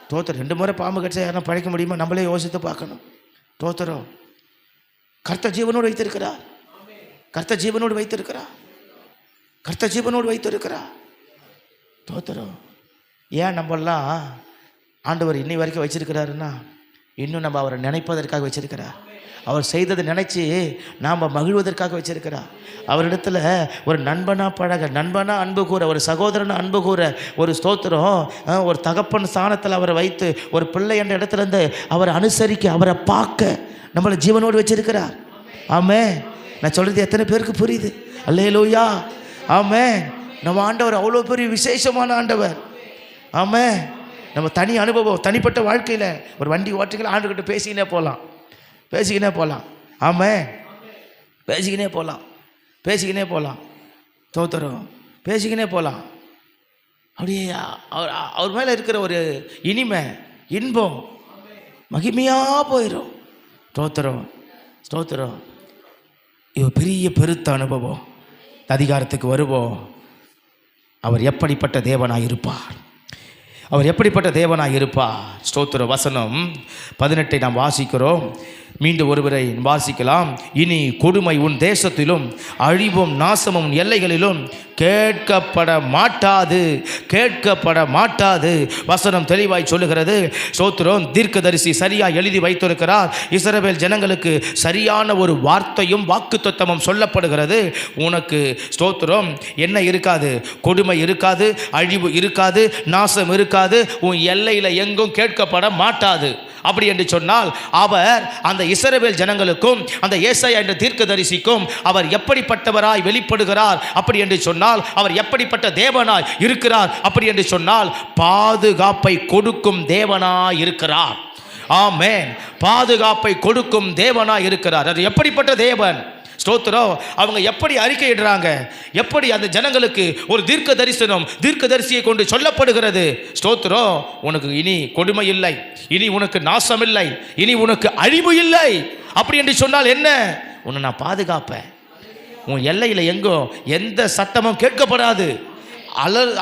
ஸ்தோத்திரம் 2 முறை பாம்பு கடிச்சா யாரும் பழைக்க முடியுமா? நம்மளே யோசித்து பார்க்கணும். ஸ்தோத்திரம் கர்த்தர் ஜீவனோடு வைத்திருக்கிறார், கர்த்தர் ஜீவனோடு வைத்திருக்கிறார், கர்த்தர் ஜீவனோடு வைத்திருக்கிறார். ஸ்தோத்திரம். ஏன் நம்மளாம் ஆண்டவர் இன்னை வரைக்கும் வச்சிருக்கிறாருன்னா, இன்னும் நம்ம அவரை நினைப்பதற்காக வச்சிருக்கிறார். அவர் செய்ததை நினச்சி நாம் மகிழ்வதற்காக வச்சிருக்கிறார். அவரிடத்துல ஒரு நண்பனாக பழக, நண்பனாக அன்பு கூற, ஒரு சகோதரனாக அன்பு கூற, ஒரு ஸ்தோத்திரம் ஒரு தகப்பன் ஸ்தானத்தில் அவரை வைத்து, ஒரு பிள்ளை என்ற இடத்துலேருந்து அவரை அனுசரிக்க, அவரை பார்க்க நம்மளை ஜீவனோடு வச்சிருக்கிறார். ஆமாம், நான் சொல்கிறது எத்தனை பேருக்கு புரியுது? அல்லேலூயா. ஆமாம், நம்ம ஆண்டவர் அவ்வளோ பெரிய விசேஷமான ஆண்டவர். ஆமாம், நம்ம தனி அனுபவம், தனிப்பட்ட வாழ்க்கையில் ஒரு வண்டி ஓட்டுகளை ஆண்டுகிட்ட பேசிக்கினே போகலாம், பேசிக்கினே போகலாம். ஆமாம், பேசிக்கினே போகலாம், பேசிக்கினே போகலாம். ஸ்தோத்திரம், பேசிக்கினே போகலாம். அப்படியே அவர் மேலே இருக்கிற ஒரு இனிமை, இன்பம், மகிமையாக போயிடும். ஸ்தோத்திரம், ஸ்தோத்திரம். இது பெரிய பெருத்த அனுபவம். அதிகாரத்துக்கு வருவோம். அவர் எப்படிப்பட்ட தேவனாக இருப்பார், அவர் எப்படிப்பட்ட தேவனாக இருப்பார். ஸ்தோத்திர வசனம் 18 நாம் வாசிக்கிறோம். மீண்டும் ஒருவரை வாசிக்கலாம். இனி கொடுமை உன் தேசத்திலும் அழிவும் நாசமும் எல்லைகளிலும் கேட்கப்பட மாட்டாது, கேட்கப்பட மாட்டாது. வசனம் தெளிவாய் சொல்லுகிறது. ஸ்தோத்திரம். தீர்க்கதரிசி சரியாக எழுதி வைத்திருக்கிறார். இஸ்ரவேல் ஜனங்களுக்கு சரியான ஒரு வார்த்தையும் வாக்குத்தத்தமும் சொல்லப்படுகிறது. உனக்கு ஸ்தோத்திரம் என்ன இருக்காது? கொடுமை இருக்காது, அழிவு இருக்காது, நாசம் இருக்காது, உன் எல்லையில் எங்கும் கேட்கப்பட மாட்டாது. அப்படி என்று சொன்னால் அவர் அந்த இஸ்ரவேல் ஜனங்களுக்கும் அந்த ஏசாயா என்ற தீர்க்கதரிசிக்கும் அவர் எப்படிப்பட்டவராய் வெளிப்படுகிறார் அப்படி என்று சொன்னால், அவர் எப்படிப்பட்ட தேவனாய் இருக்கிறார் அப்படி என்று சொன்னால், பாதுகாப்பை கொடுக்கும் தேவனாய் இருக்கிறார். ஆமென், பாதுகாப்பை கொடுக்கும் தேவனாய் இருக்கிறார். அது எப்படிப்பட்ட தேவன்? ஸ்தோத்திரம். அவங்க எப்படி அறிக்கையிடுறாங்க, எப்படி அந்த ஜனங்களுக்கு ஒரு தீர்க்க தரிசனம், தீர்க்கதரிசியை கொண்டு சொல்லப்படுகிறது. ஸ்தோத்திரம். உனக்கு இனி கொடுமை இல்லை, இனி உனக்கு நாசம் இல்லை, இனி உனக்கு அழிவு இல்லை. அப்படி என்று சொன்னால் என்ன? உன்னை நான் பாதுகாப்பேன். உன் எல்லையில் எங்கோ எந்த சத்தமும் கேட்கப்படாது,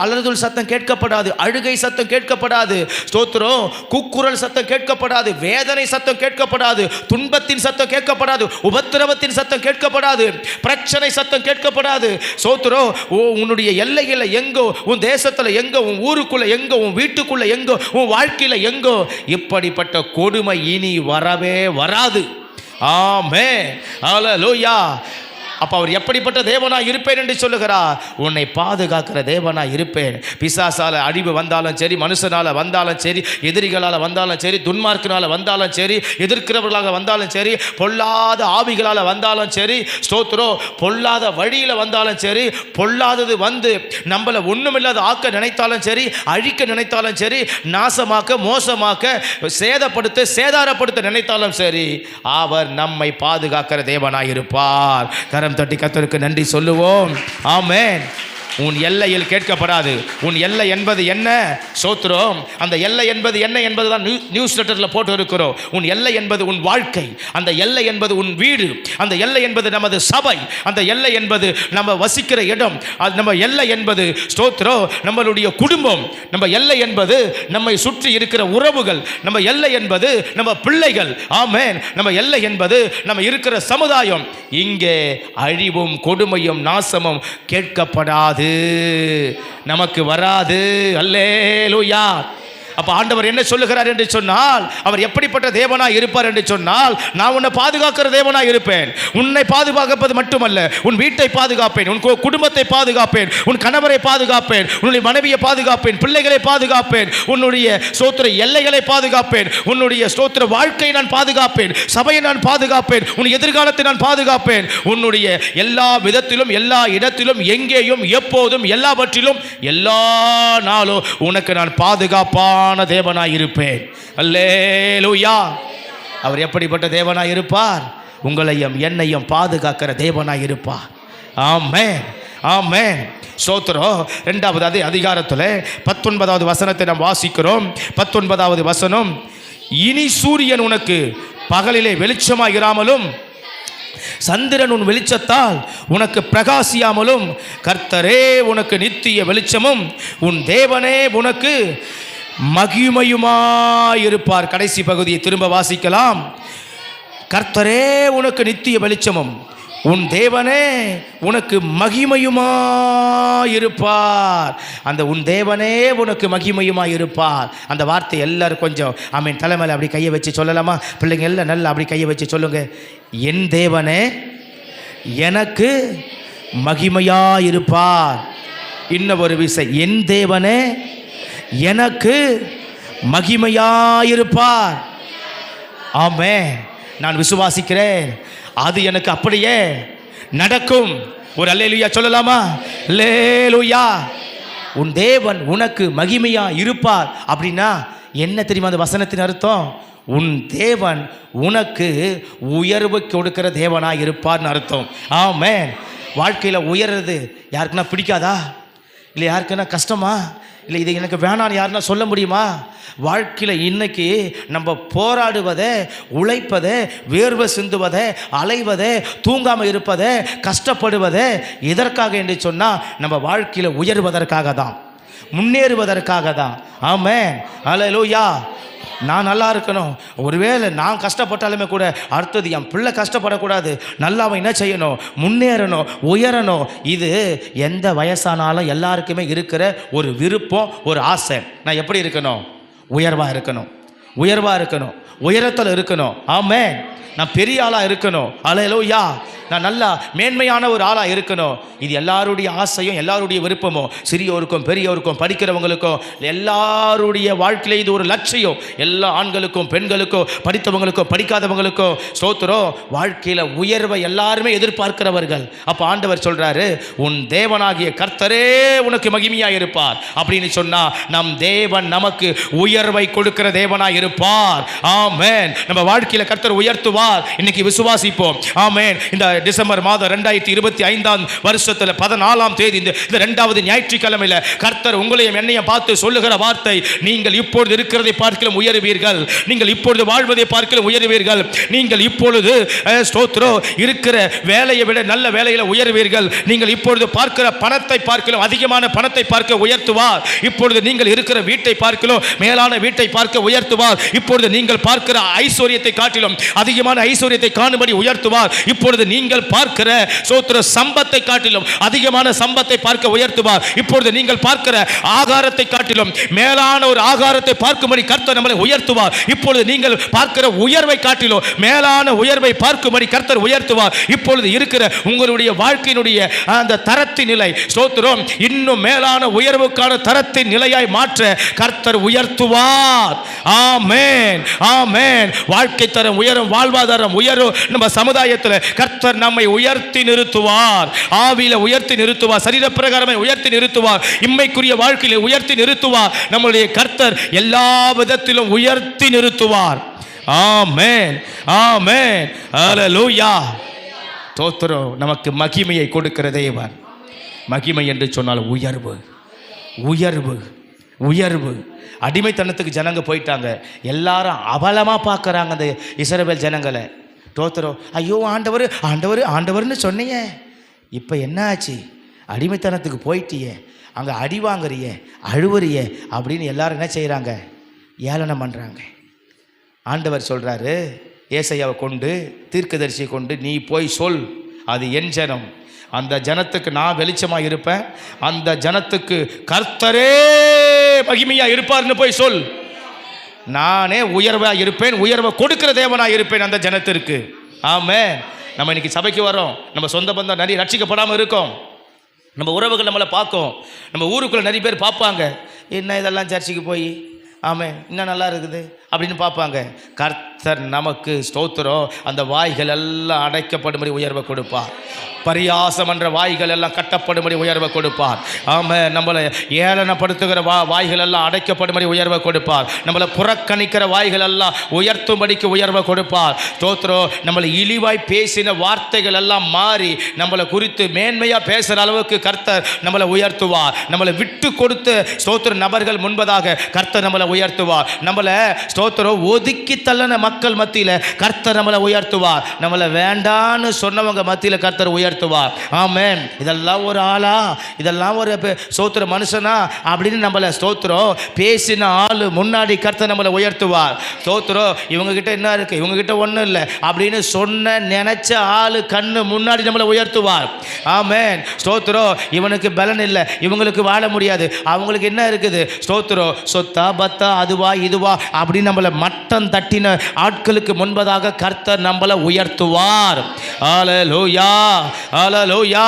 அலறுதல் சத்தம் கேட்கப்படாது, அழுகை சத்தம் கேட்கப்படாது. ஸ்தோத்திரம். கூக்குரல் சத்தம் கேட்கப்படாது, வேதனை சத்தம் கேட்கப்படாது, துன்பத்தின் சத்தம் கேட்கப்படாது, உபத்திரவத்தின் சத்தம் கேட்கப்படாது, பிரச்சனை சத்தம் கேட்கப்படாது. ஸ்தோத்திரம். உன்னுடைய எல்லையில் எங்கோ, உன் தேசத்தில் எங்கோ, உன் ஊருக்குள்ள எங்கோ, உன் வீட்டுக்குள்ள எங்கோ, உன் வாழ்க்கையில் எங்கோ இப்படிப்பட்ட கொடுமை இனி வரவே வராது. ஆமென், ஹல்லேலூயா. அப்போ அவர் எப்படிப்பட்ட தேவனாக இருப்பேன் என்று சொல்லுகிறார். உன்னை பாதுகாக்கிற தேவனாக இருப்பேன். பிசாசால் அழிவு வந்தாலும் சரி, மனுஷனால் வந்தாலும் சரி, எதிரிகளால் வந்தாலும் சரி, துன்மார்க்கினால் வந்தாலும் சரி, எதிர்க்கிறவர்களாக வந்தாலும் சரி, பொல்லாத ஆவிகளால் வந்தாலும் சரி, ஸ்தோத்திரம், பொல்லாத வழியில் வந்தாலும் சரி, பொல்லாதது வந்து நம்மளை ஒன்றுமில்லாத ஆக்க நினைத்தாலும் சரி, அழிக்க நினைத்தாலும் சரி, நாசமாக்க, மோசமாக்க, சேதாரப்படுத்த நினைத்தாலும் சரி, அவர் நம்மை பாதுகாக்கிற தேவனாக இருப்பார். கரம் தட்டி கர்த்தருக்கு நன்றி சொல்லுவோம். ஆமென். உன் எல்லையில் கேட்கப்படாது. உன் எல்லை என்பது என்ன? ஸ்தோத்திரம். அந்த எல்லை என்பது என்ன என்பது தான் நியூஸ் லெட்டரில் போட்டு இருக்கிறோம். உன் எல்லை என்பது உன் வாழ்க்கை, அந்த எல்லை என்பது உன் வீடு, அந்த எல்லை என்பது நமது சபை, அந்த எல்லை என்பது நம்ம வசிக்கிற இடம், அது நம்ம எல்லை என்பது ஸ்தோத்திரம் நம்மளுடைய குடும்பம், நம்ம எல்லை என்பது நம்மை சுற்றி இருக்கிற உறவுகள், நம்ம எல்லை என்பது நம்ம பிள்ளைகள். ஆமென். நம்ம எல்லை என்பது நம்ம இருக்கிற சமுதாயம். இங்கே அழிவும் கொடுமையும் நாசமும் கேட்கப்படாது, நமக்கு வராது. அல்லேலூயா. அப்ப ஆண்டவர் என்ன சொல்லுகிறார் என்று சொன்னால், அவர் எப்படிப்பட்ட தேவனாய் இருப்பார் என்று சொன்னால், நான் உன்னை பாதுகாக்கிற தேவனாய் இருப்பேன். உன்னை பாதுகாப்பது மட்டுமல்ல, உன் வீட்டை பாதுகாப்பேன், உன் குடும்பத்தை பாதுகாப்பேன், உன் கணவரை பாதுகாப்பேன், உன்னுடைய மனைவியை பாதுகாப்பேன், பிள்ளைகளை பாதுகாப்பேன், உன்னுடைய ஸ்தோத்திர எல்லைகளை பாதுகாப்பேன், உன்னுடைய ஸ்தோத்திர வாழ்க்கையை நான் பாதுகாப்பேன், சபையை நான் பாதுகாப்பேன், உன் எதிர்காலத்தை நான் பாதுகாப்பேன். உன்னுடைய எல்லா விதத்திலும், எல்லா இடத்திலும், எங்கேயும், எப்போதும், எல்லாவற்றிலும், எல்லா நாளும் உனக்கு நான் பாதுகாப்பான தேவனாய் இருப்பேன். அல்லேலூயா. அவர் எப்படிப்பட்ட தேவனாய் இருப்பார்? உங்களையும் என்னையும் பாதுகாக்கிற தேவனாய் இருப்பார். ஆமென், ஆமென். ஸ்தோத்திரம். 2வது அதிகாரத்தில் 19வது வசனத்தை நாம் வாசிக்கிறோம். 19வது வசனம், இனி சூரியன் உனக்கு பகலிலே வெளிச்சமாய் இராமலும் சந்திரன் உன் வெளிச்சத்தால் உனக்கு பிரகாசியாமலும் கர்த்தரே உனக்கு நித்திய வெளிச்சமும் உன் தேவனே உனக்கு மகிமையுமாயிருப்பார். கடைசி பகுதியை திரும்ப வாசிக்கலாம். கர்த்தரே உனக்கு நித்திய வெளிச்சமும் உன் தேவனே உனக்கு மகிமையுமாயிருப்பார். அந்த உன் தேவனே உனக்கு மகிமையுமாயிருப்பார். அந்த வார்த்தை எல்லாரும் கொஞ்சம் ஆமீன் தலைமையில் அப்படி கையை வச்சு சொல்லலாமா? பிள்ளைங்க எல்லாம் நல்லா அப்படி கையை வச்சு சொல்லுங்க. என் தேவனே எனக்கு மகிமையாயிருப்பார். இன்னும் ஒரு விசை, என் தேவனே எனக்கு மகிமையாயிருப்பார். ஆமென். நான் விசுவாசிக்கிறேன், அது எனக்கு அப்படியே நடக்கும். ஒரு அல்லேலூயா சொல்லலாமா? அல்லேலூயா. உன் தேவன் உனக்கு மகிமையா இருப்பார் அப்படின்னா என்ன தெரியுமா அந்த வசனத்தின் அர்த்தம்? உன் தேவன் உனக்கு உயர்வு கொடுக்கிற தேவனாய் இருப்பார்னு அர்த்தம். ஆமென். வாழ்க்கையில் உயர்றது யாருக்குன்னா பிடிக்காதா? இல்லை யாருக்குன்னா கஷ்டமா? இல்லை இது எனக்கு வேணான்னு யாருன்னா சொல்ல முடியுமா? வாழ்க்கையில் இன்னைக்கு நம்ம போராடுவதை, உழைப்பதை, வேர்வை சிந்துவதை, அலைவதை, தூங்காமல் இருப்பதை, கஷ்டப்படுவதை எதற்காக என்று சொன்னால் நம்ம வாழ்க்கையில் உயர்வதற்காக தான், முன்னேறுவதற்காக தான். ஆமென், அல்லேலூயா. நான் நல்லா இருக்கணும். ஒருவேளை நான் கஷ்டப்பட்டாலுமே கூட அடுத்தது என் பிள்ளை கஷ்டப்படக்கூடாது. நல்லா அவன் என்ன செய்யணும்? முன்னேறணும், உயரணும். இது எந்த வயசானாலும் எல்லாருக்குமே இருக்கிற ஒரு விருப்பம், ஒரு ஆசை. நான் எப்படி இருக்கணும்? உயர்வாக இருக்கணும், உயர்வாக இருக்கணும், உயரத்தில் இருக்கணும். ஆமென். நான் பெரிய ஆளாக இருக்கணும். அல்லேலூயா. நான் நல்லா மேன்மையான ஒரு ஆளாக இருக்கணும். இது எல்லாருடைய ஆசையும், எல்லாருடைய விருப்பமும். சிறியோருக்கும் பெரியோருக்கும், படிக்கிறவங்களுக்கும், எல்லாருடைய வாழ்க்கையில் இது ஒரு லட்சியம். எல்லா ஆண்களுக்கும் பெண்களுக்கும், படித்தவங்களுக்கும் படிக்காதவங்களுக்கும் ஸ்தோத்திரம். வாழ்க்கையில் உயர்வை எல்லாருமே எதிர்பார்க்கிறவர்கள். அப்போ ஆண்டவர் சொல்கிறாரு, உன் தேவனாகிய கர்த்தரே உனக்கு மகிமையாக இருப்பார் அப்படின்னு சொன்னால் நம் தேவன் நமக்கு உயர்வை கொடுக்கிற தேவனாக இருப்பார். ஆமென். நம்ம வாழ்க்கையில் கர்த்தர் உயர்த்துவார். இன்னைக்கு விசுவாசிப்போம். ஆமென். இந்த டிசம்பர் மாதம் 2025 வருஷத்தில் 14ஆம் தேதி இந்த 2வது ஞாயிற்றுக்கிழமையில் கர்த்தர் உங்களையும் என்னையும் பார்த்து சொல்லுகிற வார்த்தை, நீங்கள் இப்பொழுது இருக்கிறதை பார்க்கலாம் உயருவீர்கள், நீங்கள் இப்பொழுது வாழ்வதை பார்க்கலாம் உயருவீர்கள், நீங்கள் இப்பொழுது ஸ்தோத்திரம் இருக்கிற வேலையை விட நல்ல வேலையில் உயருவீர்கள், நீங்கள் இப்பொழுது பார்க்கிற பணத்தை பார்க்கலாம் அதிகமான பணத்தை பார்க்க உயர்த்துவார், இப்பொழுது நீங்கள் இருக்கிற வீட்டை பார்க்கலாம் மேலான வீட்டை பார்க்க உயர்த்துவார், இப்பொழுது நீங்கள் பார்க்கிற ஐஸ்வர்யத்தை காட்டிலும் அதிகமான ஐஸ்வர்யத்தை காணும்படி உயர்த்துவார், இப்பொழுது நீங்கள் பார்க்கிற ஸ்தோத்திர சம்பத்தை காட்டிலும் அதிகமான சம்பத்தை பார்க்க உயர்த்துவார், இப்பொழுது நீங்கள் பார்க்கிற ஆகாரத்தை காட்டிலும் மேலான ஒரு ஆகாரத்தை பார்க்கும்படி கர்த்தர் நம்மளை உயர்த்துவார், இப்பொழுது நீங்கள் பார்க்கிற உயர்வை காட்டிலும் மேலான உயர்வை பார்க்கும்படி கர்த்தர் உயர்த்துவார், இப்பொழுது இருக்கிற உங்களுடைய வாழ்க்கையினுடைய அந்த தரத்தின் நிலை ஸ்தோத்திரம் இன்னும் மேலான உயர்வுக்கான தரத்தின் நிலையாய் மாற்ற கர்த்தர் உயர்த்துவார். ஆமென், ஆமென். வாழ்க்கை தரம் உயரும், வாழ்வாதாரம் உயரும். நம்ம சமுதாயத்தில் கர்த்தர் நம்மை உயர்த்தி நிறுத்துவார், ஆவியில உயர்த்தி நிறுத்துவார், சரீர பிரகாரமே உயர்த்தி நிறுத்துவார், இம்மைக்குரிய வாழ்க்கையில உயர்த்தி நிறுத்துவார். நம்முடைய கர்த்தர் எல்லா விதத்திலும் உயர்த்தி நிறுத்துவார். ஆமென், ஆமென், அல்லேலூயா. ஸ்தோத்திரம். நமக்கு மகிமையை கொடுக்கிற தேவன். மகிமை என்று சொன்னால் உயர்வு, உயர்வு, உயர்வு. அடிமைத்தனத்துக்கு ஜனங்க போயிட்டாங்க, எல்லாரும் அவலமாக பார்க்குறாங்க அந்த இஸ்ரவேல் ஜனங்களை. ஸ்தோத்திரம். ஐயோ ஆண்டவர் ஆண்டவர் ஆண்டவர்னு சொன்னீங்க, இப்போ என்ன ஆச்சு? அடிமைத்தனத்துக்கு போயிட்டியே, அங்கே அடி வாங்குறிய, அழுவுறிய அப்படின்னு எல்லாரும் என்ன செய்கிறாங்க? ஏளனம் பண்ணுறாங்க. ஆண்டவர் சொல்கிறாரு, ஏசாயாவை கொண்டு, தீர்க்கதரிசியை கொண்டு, நீ போய் சொல், அது என் ஜனம், அந்த ஜனத்துக்கு நான் வெளிச்சமாக இருப்பேன், அந்த ஜனத்துக்கு கர்த்தரே மகிமையாக இருப்பார்னு போய் சொல். நானே உயர்வாக இருப்பேன், உயர்வை கொடுக்கிற தேவனாக இருப்பேன் அந்த ஜனத்திற்கு. ஆமென். நம்ம இன்னைக்கு சபைக்கு வரோம், நம்ம சொந்த பந்தம் நிறைய ரட்சிக்கப்படாமல் இருக்கோம், நம்ம உறவுகள் நம்மளை பார்க்கும், நம்ம ஊருக்குள்ளே நிறைய பேர் பார்ப்பாங்க, என்ன இதெல்லாம் சர்ச்சுக்கு போய் ஆமென் இன்னும் நல்லா இருக்குது அப்படின்னு பார்ப்பாங்க. கர்த்தர் நமக்கு ஸ்தோத்திரம் அந்த வாய்கள் எல்லாம் அடைக்கப்படும்படி உயர்வை கொடுப்பார். பரியாசம் என்ற வாய்கள் எல்லாம் கட்டப்படும்படி உயர்வை கொடுப்பார். ஆமாம், நம்மளை ஏளனப்படுத்துகிற வாய்கள் எல்லாம் அடைக்கப்படும்படி உயர்வை கொடுப்பார். நம்மளை புறக்கணிக்கிற வாய்கள் எல்லாம் உயர்த்தும்படிக்கு உயர்வை கொடுப்பார். ஸ்தோத்திரம் நம்மளை இழிவாய் பேசின வார்த்தைகள் எல்லாம் மாறி நம்மளை குறித்து மேன்மையாக பேசுகிற அளவுக்கு கர்த்தர் நம்மளை உயர்த்துவார். நம்மளை விட்டு கொடுத்து ஸ்தோத்திர நபர்கள் முன்பதாக கர்த்தர் நம்மளை உயர்த்துவார். நம்மளை ஸ்தோத்திரம் ஒதுக்கி தள்ளன மக்கள் மத்தியில் கர்த்தர் நம்மளை உயர்த்துவார். நம்மளை வேண்டான்னு சொன்னவங்க மத்தியில் கர்த்தர் உயர்த்துவார். ஆமென். இதெல்லாம் ஒரு ஆளா, இதெல்லாம் ஒரு ஸ்தோத்திர மனுஷனா அப்படின்னு நம்மளை ஸ்தோத்திரம் பேசின ஆளு முன்னாடி கர்த்தர் நம்மளை உயர்த்துவார். ஸ்தோத்திரம் இவங்க கிட்ட என்ன இருக்கு, இவங்க கிட்ட ஒன்றும் இல்லை அப்படின்னு சொன்ன நினைச்ச ஆளு கண்ணு முன்னாடி நம்மளை உயர்த்துவார். ஆமென். ஸ்தோத்திரம் இவனுக்கு பலன் இல்லை, இவங்களுக்கு வாழ முடியாது, அவங்களுக்கு என்ன இருக்குது ஸ்தோத்திரம் சொத்தா பத்தா அதுவா இதுவா அப்படின்னு நம்மளை மட்டம் தட்டின ஆட்களுக்கு முன்பதாக கர்த்தர் நம்மளை உயர்த்துவார். ஹல்லேலூயா, ஹல்லேலூயா.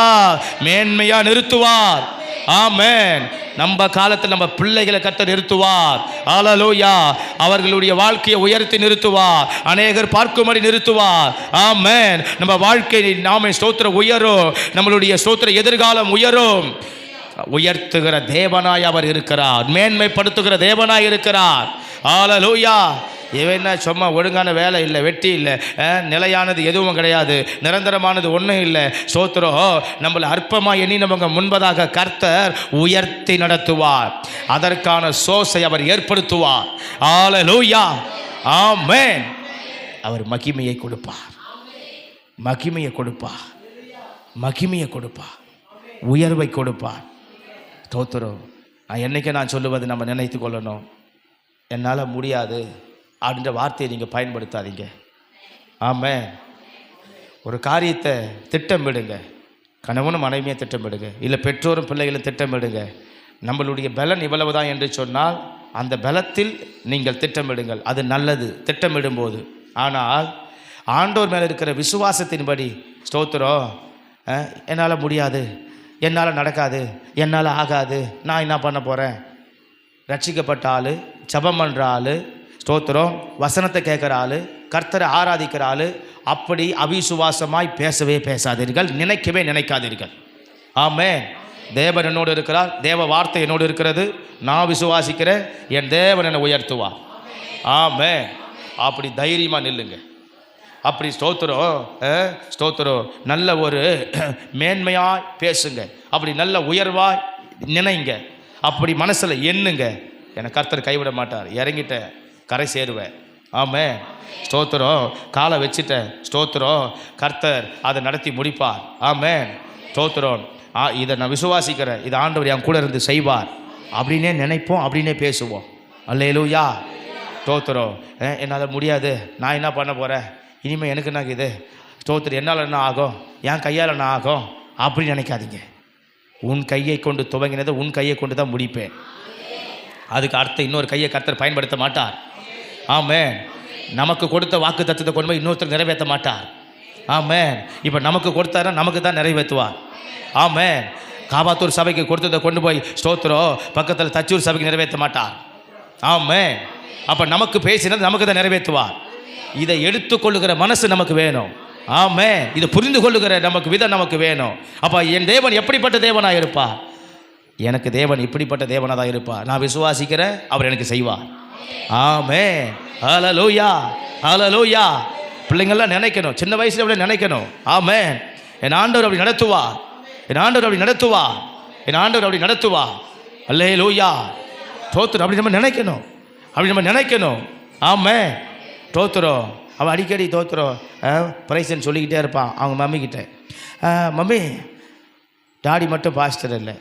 மேன்மையா நிறுத்துவார். ஆமென். நம்ம காலத்தில் நம்ம பிள்ளைகளை கர்த்தர் நிறுத்துவார். ஹல்லேலூயா. அவர்களுடைய வாழ்க்கையை உயர்த்தி நிறுத்துவார். அநேகர் பார்க்கும்படி நிறுத்துவார். ஆமென். நம்ம வாழ்க்கை நாம ஸ்தோத்திர உயரும், நம்மளுடைய ஸ்தோத்திர எதிர்காலம் உயரும். உயர்த்துகிற தேவனாய் அவர் இருக்கிறார், மேன்மைப்படுத்துகிற தேவனாய் இருக்கிறார். ஹல்லேலூயா. இவன்னா சும்மா ஒழுங்கான வேலை இல்லை, வெட்டி இல்லை, நிலையானது எதுவும் கிடையாது, நிரந்தரமானது ஒன்றும் இல்லை. ஸ்தோத்திரம் நம்மளை அற்பமாக எண்ணினவங்க முன்பதாக கர்த்தர் உயர்த்தி நடத்துவார். அதற்கான சோர்ஸை அவர் ஏற்படுத்துவார். ஹல்லேலூயா. ஆமென். அவர் மகிமையை கொடுப்பார், மகிமையை கொடுப்பார், மகிமையை கொடுப்பார், உயர்வை கொடுப்பார். ஸ்தோத்திரம். என்னைக்கு நான் சொல்லுவது நம்ம நினைத்து கொள்ளணும், என்னால் முடியாது அப்படின்ற வார்த்தையை நீங்கள் பயன்படுத்தாதீங்க. ஆமென். ஒரு காரியத்தை திட்டமிடுங்க, கணவனும் மனைவியை திட்டமிடுங்க, இல்லை பெற்றோரும் பிள்ளைகளும் திட்டமிடுங்க. நம்மளுடைய பலன் இவ்வளவு தான் என்று சொன்னால் அந்த பலத்தில் நீங்கள் திட்டமிடுங்கள், அது நல்லது திட்டமிடும்போது. ஆனால் ஆண்டவர் மேலே இருக்கிற விசுவாசத்தின்படி ஸ்தோத்திரம் என்னால் முடியாது, என்னால் நடக்காது, என்னால் ஆகாது, நான் என்ன பண்ண போகிறேன். ரட்சிக்கப்பட்ட ஆள், ஜெபம் பண்ணுற ஆள், ஸ்தோத்திரம் வசனத்தை கேட்குற ஆள், கர்த்தரை ஆராதிக்கிற ஆள், அப்படி அவிசுவாசமாய் பேசவே பேசாதீர்கள், நினைக்கவே நினைக்காதீர்கள். ஆமென். தேவன் என்னோடு இருக்கிறார், தேவ வார்த்தை என்னோடு இருக்கிறது, நான் விசுவாசிக்கிறேன், என் தேவன் என்னை உயர்த்துவார். ஆமென். அப்படி தைரியமாக நில்லுங்க. அப்படி ஸ்தோத்திரம் நல்ல ஒரு மேன்மையாய் பேசுங்க, அப்படி நல்ல உயர்வாய் நினைங்க, அப்படி மனசில் எண்ணுங்க. என்னை கர்த்தர் கைவிட மாட்டார், இறங்கிட்டேன் கரை சேருவேன். ஆமென். ஸ்தோத்திரம் காலை வச்சுட்டேன், ஸ்தோத்திரம் கர்த்தர் அதை நடத்தி முடிப்பார். ஆமென். ஸ்தோத்திரம் இதை நான் விசுவாசிக்கிறேன், இது ஆண்டவர் என் கூட இருந்து செய்வார் அப்படின்னே நினைப்போம், அப்படின்னே பேசுவோம். அல்லேலூயா. ஸ்தோத்திரம் என்னால் முடியாது, நான் என்ன பண்ண போகிறேன், இனிமேல் எனக்கு என்ன இது, ஸ்தோத்திரம் என்னால் என்ன ஆகும், என் கையால் என்ன ஆகும் அப்படின்னு நினைக்காதீங்க. உன் கையை கொண்டு துவங்கினதை உன் கையை கொண்டு தான் முடிப்பேன். அதுக்கு அடுத்த இன்னொரு கையை கர்த்தர் பயன்படுத்த மாட்டார். ஆமென். நமக்கு கொடுத்த வாக்கு தத்துவத்தை கொண்டு போய் இன்னொருத்தர் நிறைவேற்ற மாட்டார். ஆமென். இப்போ நமக்கு கொடுத்தாருன்னா நமக்கு தான் நிறைவேற்றுவார். ஆமென். காபாத்தூர் சபைக்கு கொடுத்ததை கொண்டு போய் ஸ்தோத்திரம் பக்கத்தில் தச்சூர் சபைக்கு நிறைவேற்ற மாட்டார். ஆமென். அப்போ நமக்கு பேசினது நமக்கு தான் நிறைவேற்றுவார். இதை எடுத்துக்கொள்ளுகிற மனசு நமக்கு வேணும். ஆமென். இதை புரிந்து கொள்ளுகிற நமக்கு விதம் நமக்கு வேணும். அப்போ என் தேவன் எப்படிப்பட்ட தேவனாக இருப்பா, எனக்கு தேவன் இப்படிப்பட்ட தேவனாக தான் இருப்பா, நான் விசுவாசிக்கிறேன், அவர் எனக்கு செய்வார். ஆமென். ஹல்லேலூயா, ஹல்லேலூயா. பிள்ளைங்கள்லாம் நினைக்கணும், சின்ன வயசுல அப்படி நினைக்கணும். ஆமென். என் ஆண்டவர் அப்படி நடத்துவா, என் ஆண்டவர் அப்படி நடத்துவா, என் ஆண்டவர் அப்படி நடத்துவா. அல்லேலூயா. ஸ்தோத்திரம். அப்படி நம்ம நினைக்கணும், அப்படி நம்ம நினைக்கணும். ஆமென். ஸ்தோத்திரம். அவன் அடிக்கடி ஸ்தோத்திரம் பிரைஸ்ன்னு சொல்லிக்கிட்டே இருப்பான் அவங்க மம்மிக்கிட்ட. மம்மி டாடி மட்டும் பாஸ்டர் இல்லை,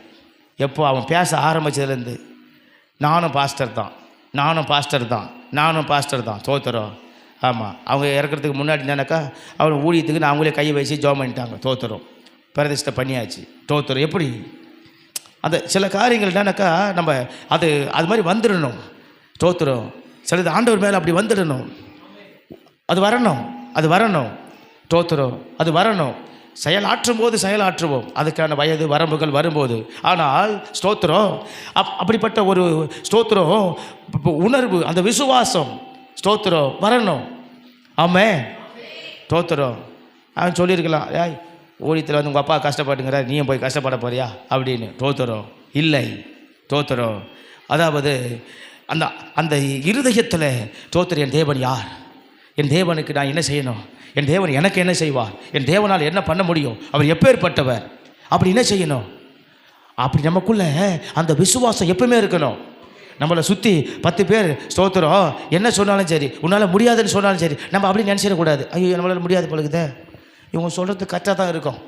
எப்போ அவன் பேச ஆரம்பித்ததுலேருந்து நானும் பாஸ்டர் தான், நானும் பாஸ்டர் தான், நானும் பாஸ்டர் தான். ஸ்தோத்திரம். ஆமாம். அவங்க இறக்கிறதுக்கு முன்னாடி என்னன்னாக்கா அவன் ஊழியத்துக்கு நான் அவங்களே கையை வச்சு ஜோம் பண்ணிட்டாங்க. ஸ்தோத்திரம். பிரதிஷ்டை பண்ணியாச்சு. ஸ்தோத்திரம். எப்படி அந்த சில காரியங்கள் என்னன்னாக்கா நம்ம அது மாதிரி வந்துடணும். ஸ்தோத்திரம். சிலது ஆண்டவர் மேலே அப்படி வந்துடணும், அது வரணும், அது வரணும். ஸ்தோத்திரம், அது வரணும். செயலாற்றும் போது செயலாற்றுவோம், அதுக்கான வயது வரம்புகள் வரும்போது. ஆனால் ஸ்தோத்திரம், அப்படிப்பட்ட ஒரு ஸ்தோத்திரம் உணர்வு, அந்த விசுவாசம் ஸ்தோத்திரம் வரணும். ஆமென். ஸ்தோத்திரம். அவன் சொல்லியிருக்கலாம், ஏய் ஊழியத்தில் வந்து உங்கள் அப்பா கஷ்டப்பட்டுங்கிற, நீயும் போய் கஷ்டப்பட போறியா அப்படின்னு. ஸ்தோத்திரம் இல்லை. ஸ்தோத்திரம். அதாவது அந்த அந்த இருதயத்தில் ஸ்தோத்திரம், என் தேவன் யார், என் தேவனுக்கு நான் என்ன செய்யணும், என் தேவன் எனக்கு என்ன செய்வார், என் தேவனால் என்ன பண்ண முடியும், அவர் எப்பேற்பட்டவர், அப்படி என்ன செய்யணும், அப்படி நமக்குள்ள அந்த விசுவாசம் எப்பவுமே இருக்கணும். நம்மளை சுற்றி 10 பேர் ஸ்தோத்திரம் என்ன சொன்னாலும் சரி, உன்னால் முடியாதுன்னு சொன்னாலும் சரி, நம்ம அப்படி நினச்சிடக்கூடாது. ஐயோ நம்மளால் முடியாது பழகுதே, இவங்க சொல்கிறது கரெக்டாக தான் இருக்கும்,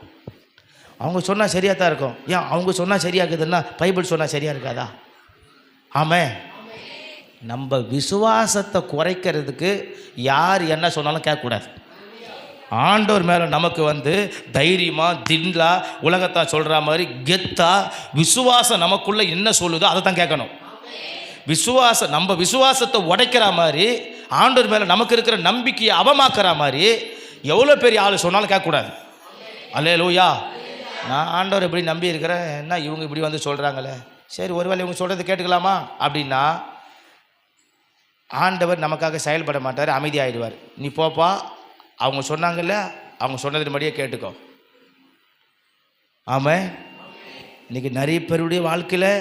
அவங்க சொன்னால் சரியாக தான் இருக்கும். ஏன் அவங்க சொன்னால் சரியாகுதுன்னா பைபிள் சொன்னால் சரியாக இருக்காதா? ஆமாம். நம்ம விசுவாசத்தை குறைக்கிறதுக்கு யார் என்ன சொன்னாலும் கேட்கக்கூடாது. ஆண்டவர் மேலே நமக்கு வந்து தைரியமாக திண்டா உலகத்தா சொல்கிற மாதிரி கெத்தா விசுவாசம் நமக்குள்ளே என்ன சொல்லுதோ அதை தான் கேட்கணும். விசுவாசம், நம்ம விசுவாசத்தை உடைக்கிற மாதிரி ஆண்டவர் மேலே நமக்கு இருக்கிற நம்பிக்கையை அவமாக்குற மாதிரி எவ்வளோ பெரிய ஆள் சொன்னாலும் கேட்கக்கூடாது. அல்லேலூயா. நான் ஆண்டவர் இப்படி நம்பி இருக்கிறேன், என்ன இவங்க இப்படி வந்து சொல்கிறாங்களே, சரி ஒருவேளை இவங்க சொல்கிறது கேட்டுக்கலாமா அப்படின்னா ஆண்டவர் நமக்காக செயல்பட மாட்டார், அமைதியாகிடுவார். நீ போப்பா, அவங்க சொன்னாங்கல்ல, அவங்க சொன்னது மாதிரியே கேட்டுக்கோ. ஆமாம். இன்றைக்கி நிறைய பேருடைய வாழ்க்கையில்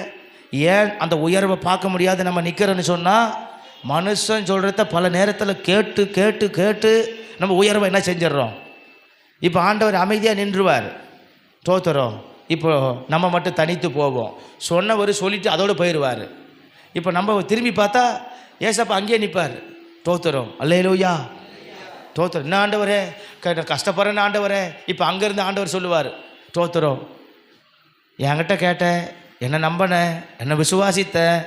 ஏன் அந்த உயர்வை பார்க்க முடியாது நம்ம நிற்கிறோன்னு சொன்னால், மனுஷன் சொல்கிறத பல நேரத்தில் கேட்டு கேட்டு கேட்டு நம்ம உயர்வை என்ன செஞ்சிடறோம். இப்போ ஆண்டவர் அமைதியாக நின்றுவார். ஸ்தோத்திரம். இப்போ நம்ம மட்டும் தனித்து போவோம். சொன்னவர் சொல்லிவிட்டு அதோடு போயிடுவார். இப்போ நம்ம திரும்பி பார்த்தா ஏசப்பா அங்கேயே நிற்பார். ஸ்தோத்திரம். அல்லேலூயா. ஸ்தோத்திரம். என்ன ஆண்டவரே, கஷ்டப்படுறேன்னு ஆண்டவரே. இப்போ அங்கேருந்து ஆண்டவர் சொல்லுவார், ஸ்தோத்திரம், என்கிட்ட கேட்டேன், என்னை நம்பினேன், என்னை விசுவாசித்தேன்,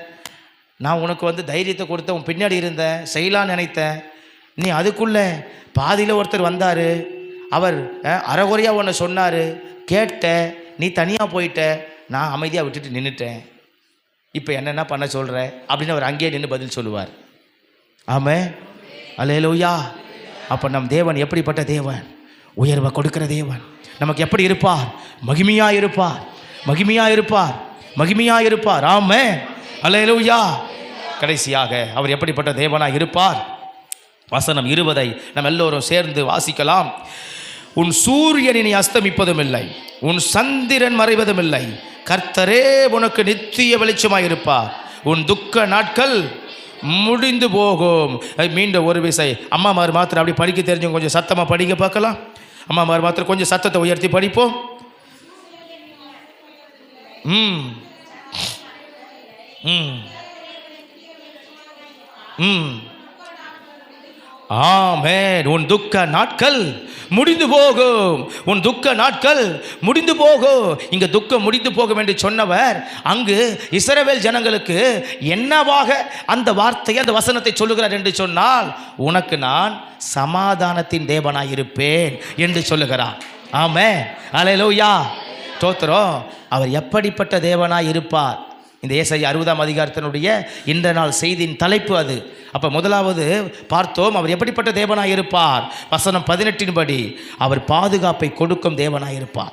நான் உனக்கு வந்து தைரியத்தை கொடுத்தேன், உன் பின்னாடி இருந்தேன், செய்யலான்னு நினைத்தேன். நீ அதுக்குள்ளே பாதியில் ஒருத்தர் வந்தார், அவர் அறகுறையாக உன்னை சொன்னார், கேட்ட, நீ தனியாக போயிட்ட, நான் அமைதியாக விட்டுட்டு நின்றுட்டேன், இப்போ என்னென்ன பண்ண சொல்கிற அப்படின்னு அவர் அங்கேயே நின்று பதில் சொல்லுவார். ஆமாம். அல்லேலூயா. அப்போ நம் தேவன் எப்படிப்பட்ட தேவன், உயர்வை கொடுக்கிற தேவன். நமக்கு எப்படி இருப்பார், மகிமையாக இருப்பார், மகிமையாக இருப்பார், மகிமையாக இருப்பார். ஆமென். அல்லேலூயா. கடைசியாக அவர் எப்படிப்பட்ட தேவனாக இருப்பார், வசனம் 20 நம்ம எல்லோரும் சேர்ந்து வாசிக்கலாம். உன் சூரியன் இனி அஸ்தமிப்பதும் இல்லை, உன் சந்திரன் மறைவதும் இல்லை, கர்த்தரே உனக்கு நித்திய வெளிச்சமாக இருப்பார், உன் துக்க நாட்கள் முடிந்து போகும். மீண்டும் ஒரு விசை அம்மாமார் மாத்திரம் அப்படி படிக்க தெரிஞ்சவங்க கொஞ்சம் சத்தமாக படிக்க பார்க்கலாம். அம்மாமார் மாத்திரம் கொஞ்சம் சத்தத்தை உயர்த்தி படிப்போம். ம் ம் ம் ஆமென். உன் துக்க நாட்கள் முடிந்து போகும், உன் துக்க நாட்கள் முடிந்து போகும். இங்க துக்கம் முடிந்து போகும் என்று சொன்னவர் அங்கு இஸ்ரவேல் ஜனங்களுக்கு என்னவாக அந்த வார்த்தையை, அந்த வசனத்தை சொல்லுகிறார் என்று சொன்னால், உனக்கு நான் சமாதானத்தின் தேவனாய் இருப்பேன் என்று சொல்லுகிறார். ஆமென். அல்லேலூயா. ஸ்தோத்திரம். அவர் எப்படிப்பட்ட தேவனாய் இருப்பார். இந்த ஏசாயா 60ஆம் அதிகாரத்தினுடைய இந்த நாள் செய்தியின் தலைப்பு அது. அப்போ முதலாவது பார்த்தோம், அவர் எப்படிப்பட்ட தேவனாய் இருப்பார். வசனம் 18 படி அவர் பாதுகாப்பை கொடுக்கும் தேவனாய் இருப்பார்.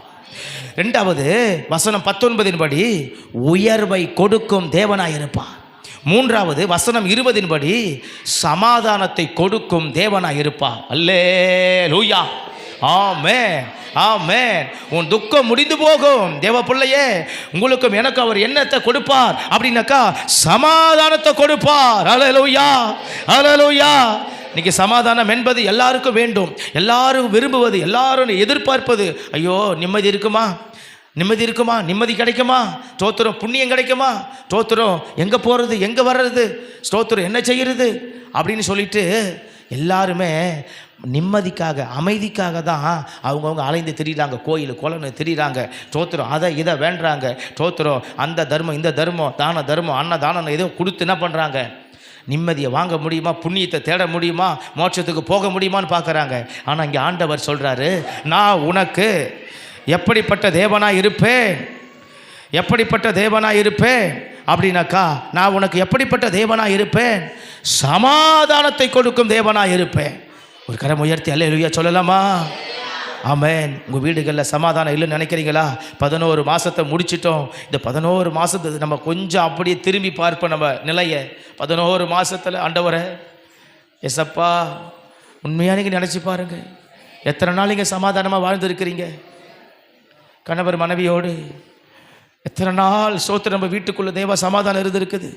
ரெண்டாவது வசனம் 19 படி உயர்வை கொடுக்கும் தேவனாய் இருப்பார். மூன்றாவது வசனம் 20 படி சமாதானத்தை கொடுக்கும் தேவனாய் இருப்பார். அல்லேலூயா. ஆமென். ஆமென். உன் துக்கம் முடிந்து போகும். தேவ பிள்ளையே, உங்களுக்கும் எனக்கு அவர் என்னத்தை கொடுப்பார் அப்படின்னாக்கா சமாதானத்தை கொடுப்பார். அல்லேலூயா. அல்லேலூயா. இன்னைக்கு சமாதானம் என்பது எல்லாருக்கும் வேண்டும், எல்லாரும் விரும்புவது, எல்லாரும் எதிர்பார்ப்பது. ஐயோ நிம்மதி இருக்குமா, நிம்மதி இருக்குமா, நிம்மதி கிடைக்குமா, ஸ்தோத்திரம், புண்ணியம் கிடைக்குமா, ஸ்தோத்திரம், எங்கே போகிறது, எங்கே வர்றது, ஸ்தோத்திரம், என்ன செய்கிறது அப்படின்னு சொல்லிட்டு எல்லாருமே நிம்மதிக்காக, அமைதிக்காக தான் அவங்கவுங்க அலைந்து திரிகிறாங்க, கோயில் குளம்னு திரிகிறாங்க. ஸ்தோத்திரம், அதை இதை வேண்டுறாங்க. ஸ்தோத்திரம், அந்த தர்மம் இந்த தர்மம், தான தர்மம், அன்னதானம் ஏதோ கொடுத்து என்ன பண்ணுறாங்க, நிம்மதியை வாங்க முடியுமா, புண்ணியத்தை தேட முடியுமா, மோட்சத்துக்கு போக முடியுமான்னு பார்க்குறாங்க. ஆனால் இங்கே ஆண்டவர் சொல்கிறாரு, நான் உனக்கு எப்படிப்பட்ட தேவனாக இருப்பேன், எப்படிப்பட்ட தேவனாக இருப்பேன் அப்படின்னாக்கா, நான் உனக்கு எப்படிப்பட்ட தேவனாக இருப்பேன்? சமாதானத்தை கொடுக்கும் தேவனாக இருப்பேன். ஒரு கரம் உயர்த்தி அல்லேலூயா சொல்லலாமா? ஆமென். உங்கள் வீடுகளில் சமாதானம் இல்லைன்னு நினைக்கிறீங்களா? 11 மாதத்தை முடிச்சிட்டோம். இந்த 11 மாதத்துக்கு நம்ம கொஞ்சம் அப்படியே திரும்பி பார்ப்போம் நம்ம நிலையை. 11 மாதத்தில் ஆண்டவரே எசப்பா, உண்மையாக நீங்கள் நினச்சி பாருங்கள், எத்தனை நாள் நீங்கள் சமாதானமாக வாழ்ந்துருக்கிறீங்க? கணவர் மனைவியோடு எத்தனை நாள் சோத்து நம்ம வீட்டுக்குள்ளே தேவ சமாதானம் இருந்திருக்குது?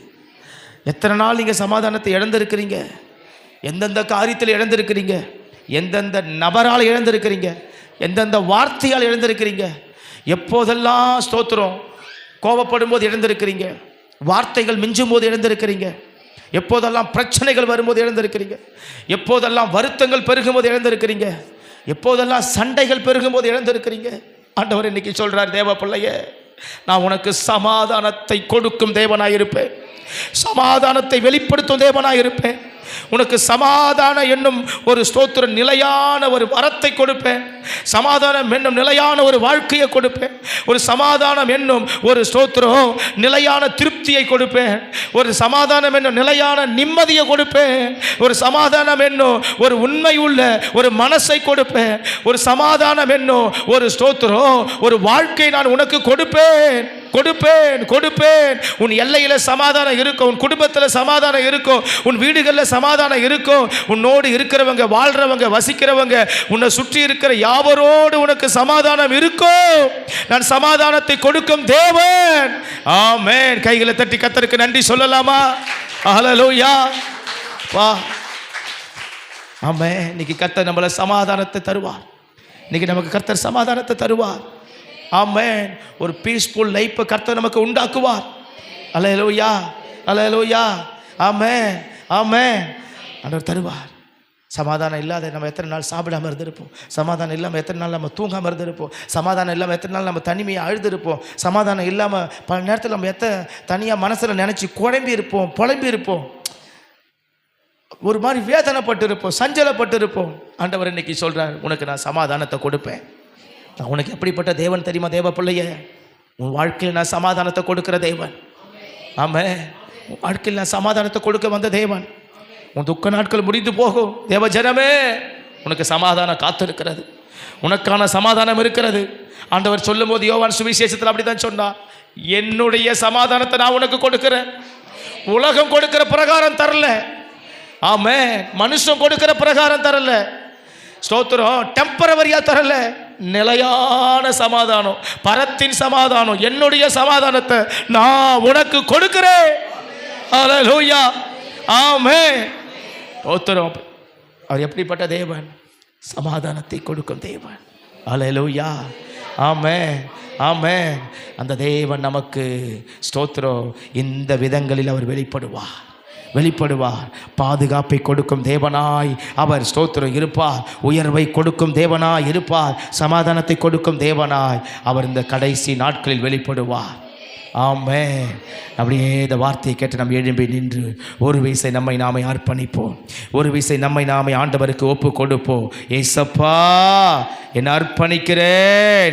எத்தனை நாள் நீங்கள் சமாதானத்தை இழந்திருக்கிறீங்க? எந்தெந்த காரியத்தில் இழந்திருக்கிறீங்க? எந்தெந்த நபரால் இழந்திருக்கிறீங்க? எந்தெந்த வார்த்தையால் இழந்திருக்கிறீங்க? எப்போதெல்லாம் ஸ்தோத்திரம் கோபப்படும் போது இழந்திருக்கிறீங்க? வார்த்தைகள் மிஞ்சும் போது இழந்திருக்கிறீங்க? எப்போதெல்லாம் பிரச்சனைகள் வரும்போது இழந்திருக்கிறீங்க? எப்போதெல்லாம் வருத்தங்கள் பெருகும் போது இழந்திருக்கிறீங்க? எப்போதெல்லாம் சண்டைகள் பெருகும் போது இழந்திருக்கிறீங்க? ஆண்டவர் இன்னைக்கு சொல்றார், தேவ பிள்ளையே, நான் உனக்கு சமாதானத்தை கொடுக்கும் தேவனாயிருப்பேன். சமாதானத்தை வெளிப்படுத்தும் தேவனாயிருப்பேன். உனக்கு சமாதானம் என்னும் ஒரு ஸ்தோத்திர நிலையான ஒரு வரத்தை கொடுப்பேன். சமாதானம் என்னும் நிலையான ஒரு வாழ்க்கையை கொடுப்பேன். ஒரு சமாதானம் என்னும் ஒரு ஸ்தோத்திரம் நிலையான திருப்தியை கொடுப்பேன். ஒரு சமாதானம் என்னும் நிலையான நிம்மதியை கொடுப்பேன். ஒரு சமாதானம் என்னும் ஒரு உண்மை உள்ள ஒரு மனசை கொடுப்பேன். ஒரு சமாதானம் என்னும் ஒரு ஸ்தோத்திரம் ஒரு வாழ்க்கை நான் உனக்கு கொடுப்பேன் கொடுப்பேன் கொடுப்பேன். உன் எல்லையில் சமாதானம் இருக்கும், உன் குடும்பத்தில் சமாதானம் இருக்கும், உன் வீடுகளில் சமாதானம் இருக்கும். உன்னோடு இருக்கிறவங்க, வாழ்றவங்க, வசிக்கிறவங்க, உன்னை சுற்றி இருக்கிற யாவரோடு உனக்கு சமாதானம் இருக்கும். நான் சமாதானத்தை கொடுக்கும் தேவன். ஆமென். கைகளை தட்டி கர்த்தருக்கு நன்றி சொல்லலாமா? ஹல்லேலூயா. வா. ஆமென். இன்னைக்கு கர்த்தர் நம்மள சமாதானத்தை தருவார். இன்னைக்கு நமக்கு கர்த்தர் சமாதானத்தை தருவார். ஆமென். ஒரு பீஸ்ஃபுல் லைஃப்பை கர்த்தர் நமக்கு உண்டாக்குவார். அல்லேலூயா, அல்லேலூயா. ஆமென், ஆமென். ஆண்டவர் தருவார். சமாதானம் இல்லாத நம்ம எத்தனை நாள் சாப்பிடாமல் இருந்திருப்போம். சமாதானம் இல்லாமல் எத்தனை நாள் நம்ம தூங்காமல் இருந்திருப்போம். சமாதானம் இல்லாமல் எத்தனை நாள் நம்ம தனிமையை அழுதுருப்போம். சமாதானம் இல்லாமல் பல நேரத்தில் நம்ம தனியாக மனசில் நினச்சி குழம்பி இருப்போம், புலம்பி இருப்போம், ஒரு மாதிரி வேதனைப்பட்டு இருப்போம், சஞ்சலப்பட்டு இருப்போம். ஆண்டவர் இன்னைக்கு சொல்கிறார், உனக்கு நான் சமாதானத்தை கொடுப்பேன். நான் உனக்கு எப்படிப்பட்ட தேவன் தெரியுமா? தேவ பிள்ளைய, உன் வாழ்க்கையில் நான் சமாதானத்தை கொடுக்கிற தேவன். ஆமாம், உன் வாழ்க்கையில் நான் சமாதானத்தை கொடுக்க வந்த தேவன். உன் துக்க நாட்கள் முடிந்து போகும். தேவ ஜனமே, உனக்கு சமாதானம் காத்திருக்கிறது. உனக்கான சமாதானம் இருக்கிறது. ஆண்டவர் சொல்லும் போது யோவான் சுவிசேஷத்தில் அப்படி தான் சொன்னார், என்னுடைய சமாதானத்தை நான் உனக்கு கொடுக்கிறேன். உலகம் கொடுக்கிற பிரகாரம் தரல. ஆமாம், மனுஷன் கொடுக்கிற பிரகாரம் தரல. ஸ்தோத்திரம், டெம்பரவரியா தரல, நிலையான சமாதானம், பரத்தின் சமாதானம், என்னுடைய சமாதானத்தை நான் உனக்கு கொடுக்கிறேன். அல்லேலூயா. ஆமென். ஸ்தோத்திரம். அவர் எப்படிப்பட்ட தேவன்? சமாதானத்தை கொடுக்கும் தேவன். அல்லேலூயா. ஆமென், ஆமென். அந்த தேவன் நமக்கு ஸ்தோத்திரம் இந்த விதங்களில் அவர் வெளிப்படுவார். பாதுகாப்பை கொடுக்கும் தேவனாய் அவர் ஸ்தோத்திரம் இருப்பார். உயர்வை கொடுக்கும் தேவனாய் இருப்பார். சமாதானத்தை கொடுக்கும் தேவனாய் அவர் இந்த கடைசி நாட்களில் வெளிப்படுவார். ஆமென். அப்படியே இந்த வார்த்தையை கேட்டு நம்ம எழும்பி நின்று ஒரு விசை நம்மை நாமே அர்ப்பணிப்போம். ஒரு விசை நம்மை நாமே ஆண்டவருக்கு ஒப்பு கொடுப்போம். ஏசப்பா, என்னை அர்ப்பணிக்கிறேன்.